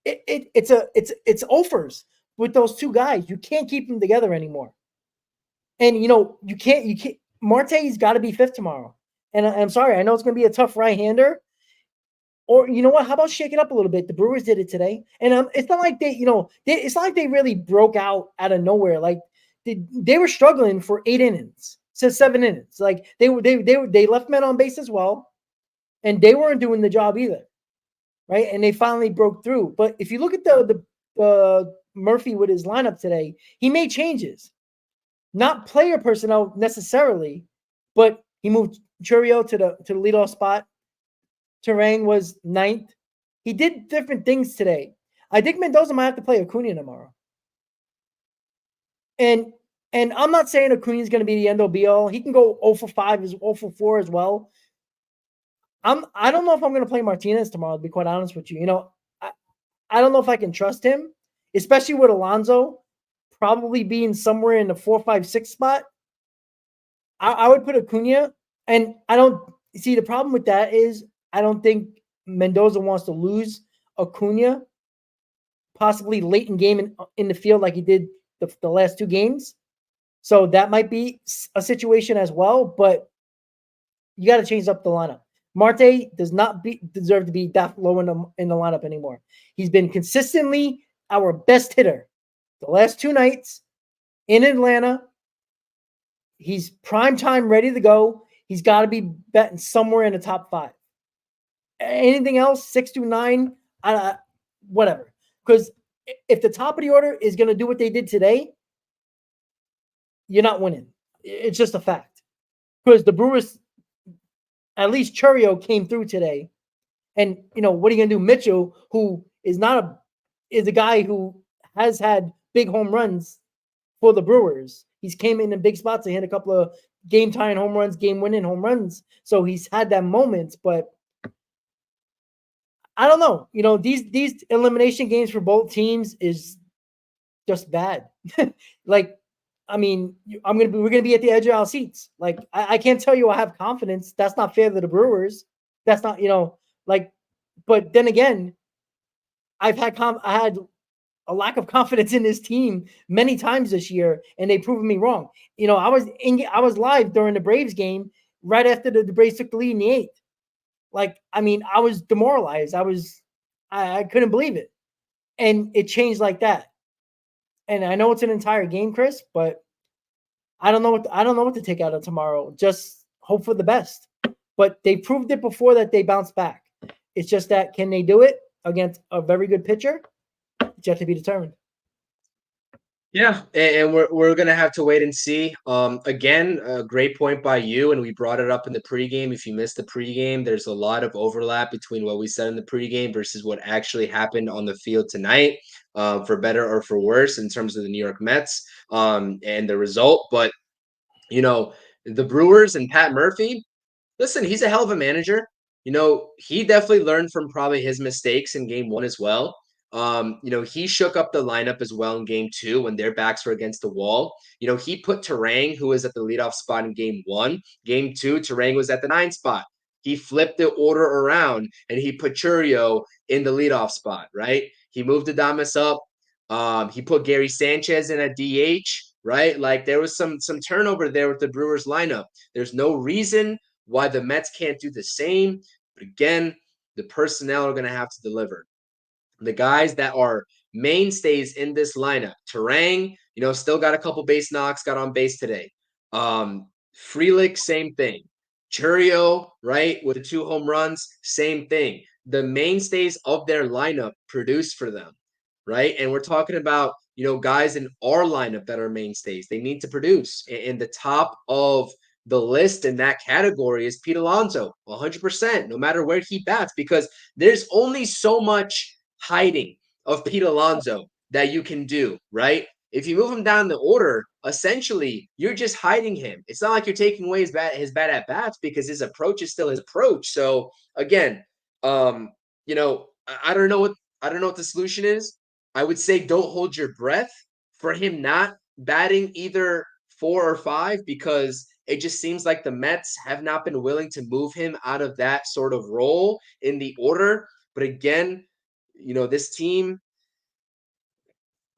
it's offers with those two guys. You can't keep them together anymore. And you can't. Marte's got to be 5th tomorrow. And I'm sorry, I know it's going to be a tough right-hander. Or you know what? How about shake it up a little bit? The Brewers did it today, and it's not like it's not like they really broke out of nowhere. Like they were struggling for 8 innings, 7 innings. Like they left men on base as well, and they weren't doing the job either, right? And they finally broke through. But if you look at the Murphy with his lineup today, he made changes, not player personnel necessarily, but he moved Churio to the leadoff spot. Terang was 9th. He did different things today. I think Mendoza might have to play Acuna tomorrow. And And I'm not saying Acuna's going to be the end all be all. He can go 0 for 5, 0 for 4 as well. I don't know if I'm going to play Martinez tomorrow, to be quite honest with you. I don't know if I can trust him, especially with Alonso probably being somewhere in the 4, 5, 6 spot. I would put Acuna, and I don't see the problem with that is I don't think Mendoza wants to lose Acuna possibly late in game in the field like he did the last 2 games. So that might be a situation as well, but you got to change up the lineup. Marte does not deserve to be that low in the lineup anymore. He's been consistently our best hitter the last 2 nights in Atlanta. He's prime time ready to go. He's got to be betting somewhere in the top 5. Anything else, 6 to 9, whatever. Because if the top of the order is going to do what they did today, you're not winning. It's just a fact. Because the Brewers, at least Churio came through today. And, what are you going to do? Mitchell, who is a guy who has had big home runs for the Brewers. He's came in big spots and hit a couple of game-tying home runs, game-winning home runs. So he's had that moment, but I don't know. These elimination games for both teams is just bad. We're gonna be at the edge of our seats. Like I can't tell you I have confidence. That's not fair to the Brewers. That's not But then again, I had a lack of confidence in this team many times this year, and they've proven me wrong. I was live during the Braves game right after the Braves took the lead in the 8th. I was demoralized. I couldn't believe it. And it changed like that. And I know it's an entire game, Chris, but I don't know what to take out of tomorrow. Just hope for the best. But they proved it before that they bounced back. It's just that can they do it against a very good pitcher? It's yet to be determined. Yeah, and we're gonna have to wait and see. Again, a great point by you, and we brought it up in the pregame. If you missed the pregame, there's a lot of overlap between what we said in the pregame versus what actually happened on the field tonight, for better or for worse in terms of the New York Mets, and the result. But the Brewers and Pat Murphy. Listen, he's a hell of a manager. He definitely learned from probably his mistakes in game 1 as well. He shook up the lineup as well in game 2 when their backs were against the wall. He put Terang, who was at the leadoff spot in game 1. Game 2, Terang was at the 9 spot. He flipped the order around and he put Churio in the leadoff spot, right? He moved Adames up. He put Gary Sanchez in at DH, right? Like there was some turnover there with the Brewers lineup. There's no reason why the Mets can't do the same. But again, the personnel are going to have to deliver. The guys that are mainstays in this lineup, Terang, still got a couple base knocks, got on base today. Frelick, same thing. Churio, right, with the 2 home runs, same thing. The mainstays of their lineup produce for them, right? And we're talking about, guys in our lineup that are mainstays. They need to produce. And the top of the list in that category is Pete Alonso, 100%, no matter where he bats, because there's only so much hiding of Pete Alonso that you can do, right? If you move him down the order, essentially you're just hiding him. It's not like you're taking away his bad at bats because his approach is still his approach. So again, I don't know what the solution is. I would say don't hold your breath for him not batting either 4 or 5 because it just seems like the Mets have not been willing to move him out of that sort of role in the order. But again, this team,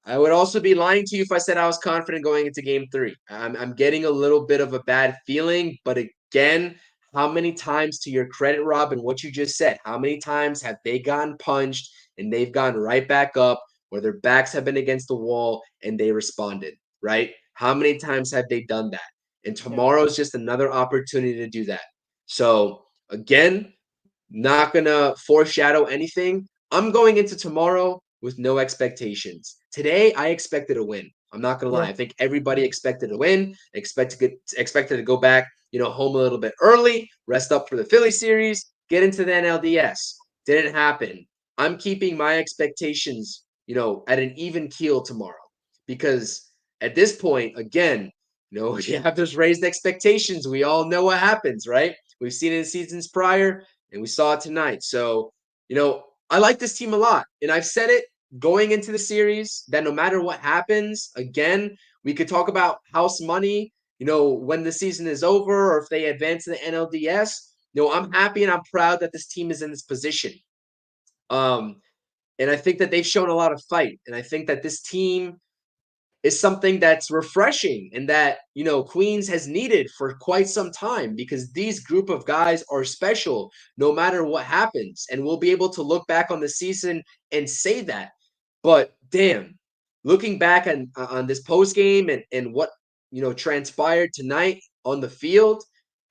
I would also be lying to you if I said I was confident going into game 3. I'm getting a little bit of a bad feeling, but again, how many times, to your credit, Rob, and what you just said, how many times have they gotten punched and they've gone right back up where their backs have been against the wall and they responded, right? How many times have they done that? And tomorrow is just another opportunity to do that. So again, not going to foreshadow anything. I'm going into tomorrow with no expectations. Today, I expected a win. I'm not going to lie. I think everybody expected a win, expected to go back, home a little bit early, rest up for the Philly series, get into the NLDS. Didn't happen. I'm keeping my expectations, at an even keel tomorrow because at this point, again, you have those raised expectations. We all know what happens, right? We've seen it in seasons prior, and we saw it tonight. So, I like this team a lot. And I've said it going into the series that no matter what happens, again, we could talk about house money, when the season is over or if they advance to the NLDS. I'm happy and I'm proud that this team is in this position. And I think that they've shown a lot of fight. And I think that this team is something that's refreshing and that, Queens has needed for quite some time, because these group of guys are special no matter what happens. And we'll be able to look back on the season and say that. But damn, looking back on this post game and what, transpired tonight on the field,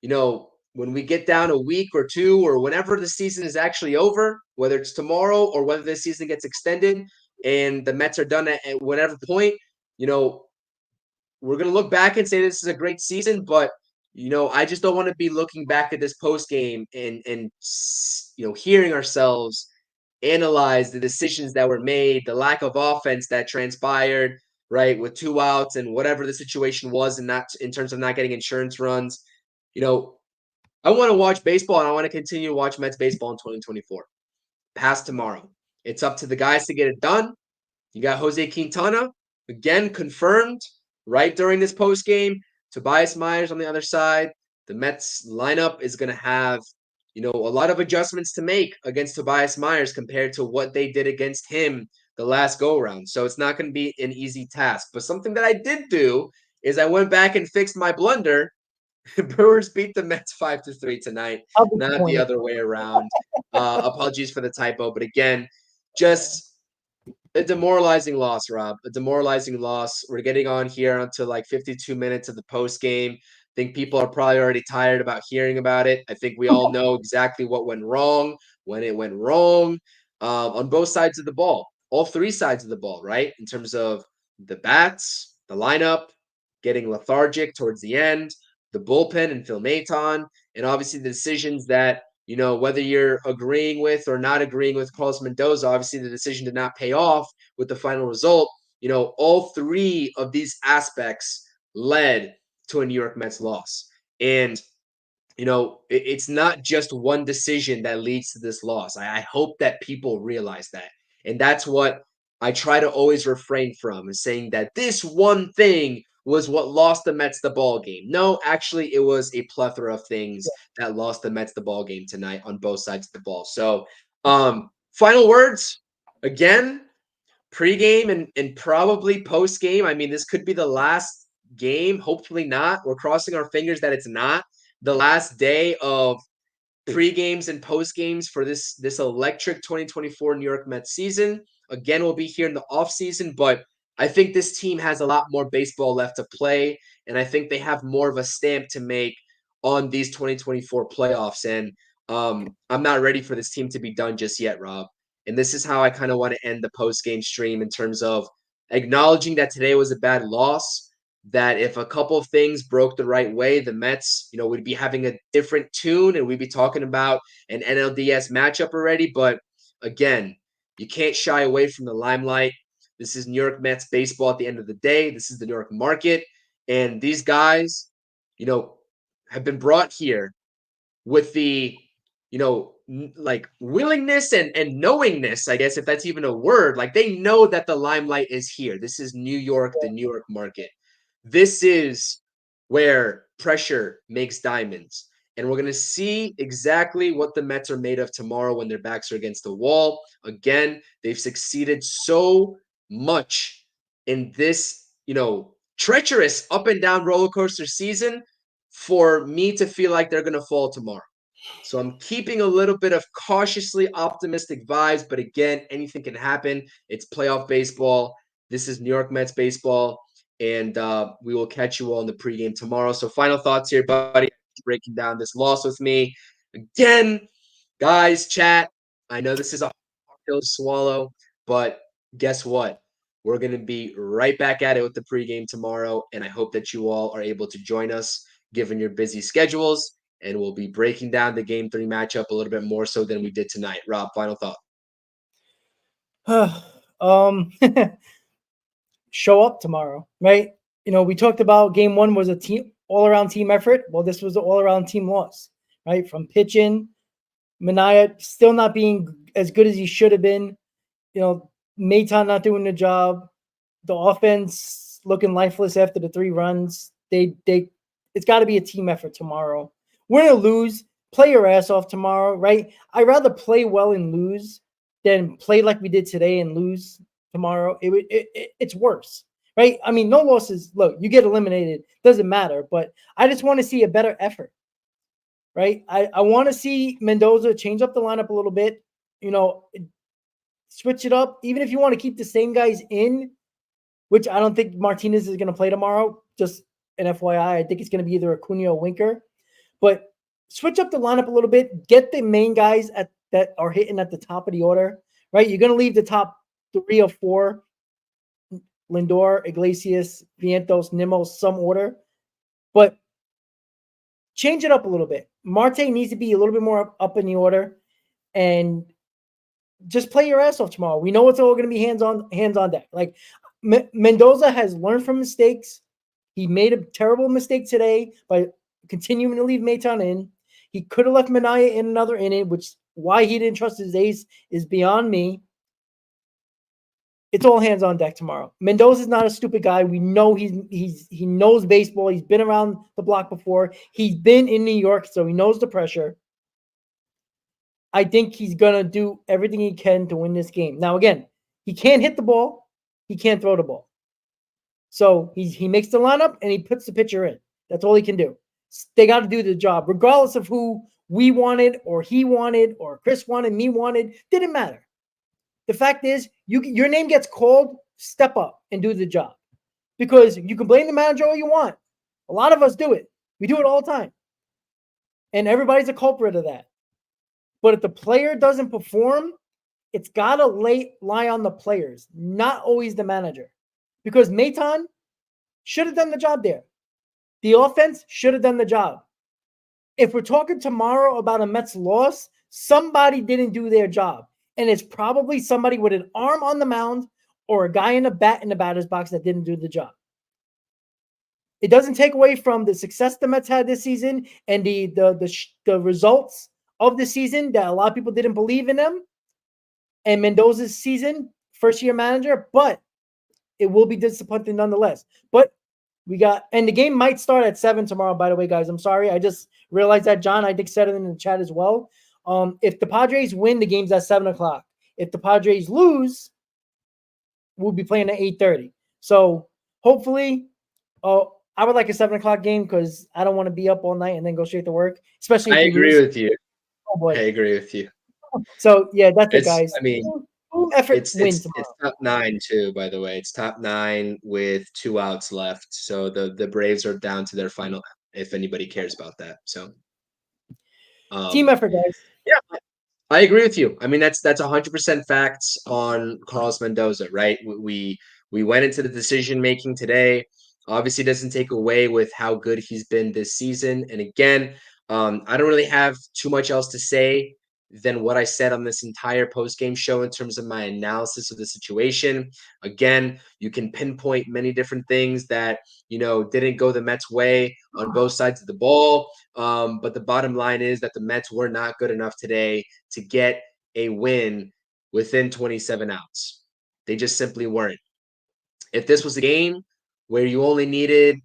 when we get down a week or two, or whenever the season is actually over, whether it's tomorrow or whether the season gets extended and the Mets are done at whatever point, we're going to look back and say this is a great season. But, I just don't want to be looking back at this post game and hearing ourselves analyze the decisions that were made, the lack of offense that transpired, right, with 2 outs and whatever the situation was, and not in terms of not getting insurance runs. I want to watch baseball, and I want to continue to watch Mets baseball in 2024. Past tomorrow. It's up to the guys to get it done. You got Jose Quintana, again, confirmed right during this post game. Tobias Myers on the other side. The Mets lineup is going to have, a lot of adjustments to make against Tobias Myers compared to what they did against him the last go around. So it's not going to be an easy task. But something that I did do is I went back and fixed my blunder. Brewers beat the Mets 5-3 tonight, not the other way around. Apologies for the typo, but again, just a demoralizing loss, Rob. A demoralizing loss. We're getting on here until like 52 minutes of the post game. I think people are probably already tired about hearing about it. I think we all know exactly what went wrong, when it went wrong, on both sides of the ball, all three sides of the ball, right? In terms of the bats, the lineup, getting lethargic towards the end, the bullpen and Phil Maton, and obviously the decisions that, whether you're agreeing with or not agreeing with Carlos Mendoza, obviously the decision did not pay off with the final result. All three of these aspects led to a New York Mets loss. And, it's not just one decision that leads to this loss. I hope that people realize that. And that's what I try to always refrain from, is saying that this one thing was what lost the Mets the ball game. No, actually, it was a plethora of things that lost the Mets the ball game tonight on both sides of the ball. So, final words again, pregame and probably postgame. I mean, this could be the last game. Hopefully not. We're crossing our fingers that it's not the last day of pre-games and post-games for this electric 2024 New York Mets season. Again, we'll be here in the offseason, but I think this team has a lot more baseball left to play, and I think they have more of a stamp to make on these 2024 playoffs. And I'm not ready for this team to be done just yet, Rob. And this is how I kind of want to end the post-game stream, in terms of acknowledging that today was a bad loss, that if a couple of things broke the right way, the Mets, would be having a different tune and we'd be talking about an NLDS matchup already. But again, you can't shy away from the limelight. This is New York Mets baseball at the end of the day. This is the New York market. And these guys, have been brought here with the, like willingness and knowingness, I guess, if that's even a word. Like, they know that the limelight is here. This is New York, the New York market. This is where pressure makes diamonds. And we're going to see exactly what the Mets are made of tomorrow when their backs are against the wall. Again, they've succeeded so much in this, treacherous up and down roller coaster season for me to feel like they're going to fall tomorrow. So I'm keeping a little bit of cautiously optimistic vibes. But again, anything can happen. It's playoff baseball. This is New York Mets baseball. And we will catch you all in the pregame tomorrow. So final thoughts here, buddy. Breaking down this loss with me. Again, guys, chat. I know this is a hard pill to swallow, but guess what? We're going to be right back at it with the pregame tomorrow. And I hope that you all are able to join us, given your busy schedules. And we'll be breaking down the Game 3 matchup a little bit more so than we did tonight. Rob, final thought. Show up tomorrow, right? we talked about game one was a team all-around team effort. Well, this was an all-around team loss, right? From pitching, Mania still not being as good as he should have been. Maton not doing the job. The offense looking lifeless after the 3 runs. It's got to be a team effort tomorrow. Win or lose, play your ass off tomorrow, right? I'd rather play well and lose than play like we did today and lose tomorrow. It's worse, right? I mean, no losses. Look, you get eliminated, doesn't matter. But I just want to see a better effort, right? I want to see Mendoza change up the lineup a little bit. Switch it up. Even if you want to keep the same guys in, which I don't think Martinez is going to play tomorrow. Just an FYI, I think it's going to be either Acuna or Winker. But switch up the lineup a little bit. Get the main guys that are hitting at the top of the order, right? You're going to leave the top 3 or 4, Lindor, Iglesias, Vientos, Nimmo, some order. But change it up a little bit. Marte needs to be a little bit more up in the order. And just play your ass off tomorrow. We know it's all going to be hands on deck. Like Mendoza has learned from mistakes. He made a terrible mistake today by continuing to leave Maton in. He could have left Manaea in another inning, which why he didn't trust his ace is beyond me. It's all hands on deck tomorrow. Mendoza's not a stupid guy. We know he knows baseball. He's been around the block before. He's been in New York, so he knows the pressure. I think he's going to do everything he can to win this game. Now, again, he can't hit the ball. He can't throw the ball. So he makes the lineup and he puts the pitcher in. That's all he can do. They got to do the job, regardless of who we wanted or he wanted or Chris wanted, me wanted. Didn't matter. The fact is, your name gets called, step up and do the job. Because you can blame the manager all you want. A lot of us do it. We do it all the time. And everybody's a culprit of that. But if the player doesn't perform, it's got to lie on the players, not always the manager. Because Maton should have done the job there. The offense should have done the job. If we're talking tomorrow about a Mets loss, somebody didn't do their job. And it's probably somebody with an arm on the mound or a guy in a bat in the batter's box that didn't do the job. It doesn't take away from the success the Mets had this season and the results of the season that a lot of people didn't believe in them, and Mendoza's season, first-year manager, but it will be disappointing nonetheless. But and the game might start at 7 tomorrow, by the way, guys. I'm sorry. I just realized that. John, I think, said it in the chat as well. If the Padres win, the game's at 7 o'clock. If the Padres lose, we'll be playing at 8:30. So hopefully, I would like a 7 o'clock game because I don't want to be up all night and then go straight to work, especially if I agree with you. Oh boy. I agree with you. So yeah, that's it, guys. I mean, effort wins it's top 9 too, by the way. It's top 9 with 2 outs left. So the Braves are down to their final, if anybody cares about that. So team effort, guys. Yeah, I agree with you. I mean, that's 100% facts on Carlos Mendoza, right? We went into the decision making today. Obviously, doesn't take away with how good he's been this season. And again, I don't really have too much else to say than what I said on this entire post-game show in terms of my analysis of the situation. Again, you can pinpoint many different things that, didn't go the Mets' way on both sides of the ball. But the bottom line is that the Mets were not good enough today to get a win within 27 outs. They just simply weren't. If this was a game where you only needed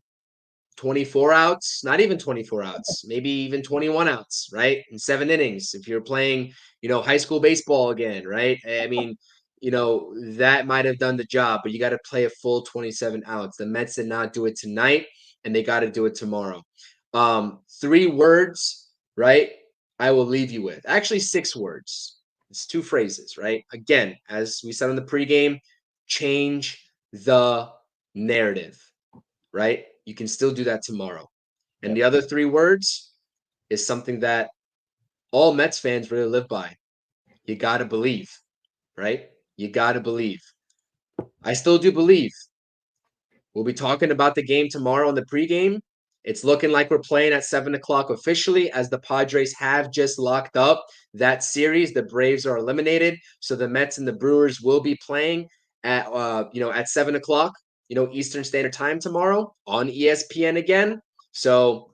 24 outs, not even 24 outs, maybe even 21 outs, right? In 7 innings. If you're playing, high school baseball again, right? I mean, that might have done the job, but you got to play a full 27 outs. The Mets did not do it tonight, and they got to do it tomorrow. 3 words, right? I will leave you with. Actually, 6 words. It's 2 phrases, right? Again, as we said in the pregame, change the narrative, right? You can still do that tomorrow. And the other 3 words is something that all Mets fans really live by. You got to believe, right? You got to believe. I still do believe. We'll be talking about the game tomorrow in the pregame. It's looking like we're playing at 7 o'clock officially, as the Padres have just locked up that series. The Braves are eliminated. So the Mets and the Brewers will be playing at 7 o'clock. Eastern Standard Time tomorrow on ESPN again. So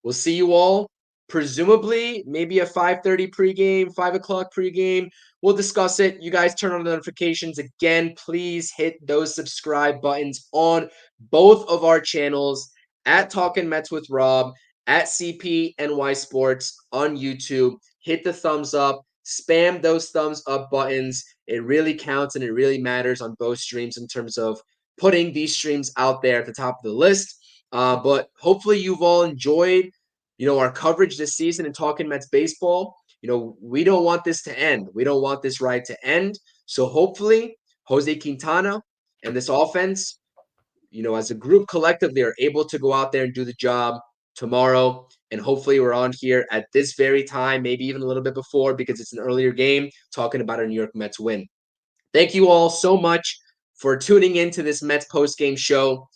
we'll see you all. Presumably, maybe a 5:30 pregame, 5 o'clock pregame. We'll discuss it. You guys turn on the notifications again. Please hit those subscribe buttons on both of our channels at Talkin' Mets with Rob, at CPNY Sports on YouTube. Hit the thumbs up. Spam those thumbs up buttons. It really counts and it really matters on both streams in terms of putting these streams out there at the top of the list. But hopefully you've all enjoyed, our coverage this season in Talking Mets baseball. We don't want this to end. We don't want this ride to end. So hopefully Jose Quintana and this offense, as a group collectively are able to go out there and do the job tomorrow. And hopefully we're on here at this very time, maybe even a little bit before because it's an earlier game, talking about a New York Mets win. Thank you all so much for tuning in to this Mets post-game show.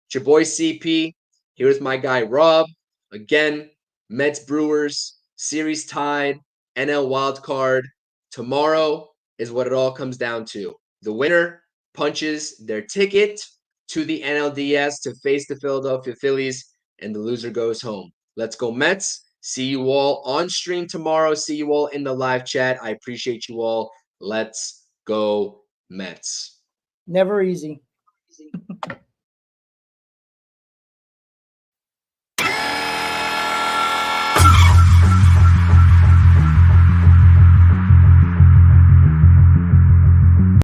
It's your boy CP. Here with my guy Rob. Again, Mets Brewers, series tied, NL wild card. Tomorrow is what it all comes down to. The winner punches their ticket to the NLDS to face the Philadelphia Phillies, and the loser goes home. Let's go Mets. See you all on stream tomorrow. See you all in the live chat. I appreciate you all. Let's go Mets. Never easy.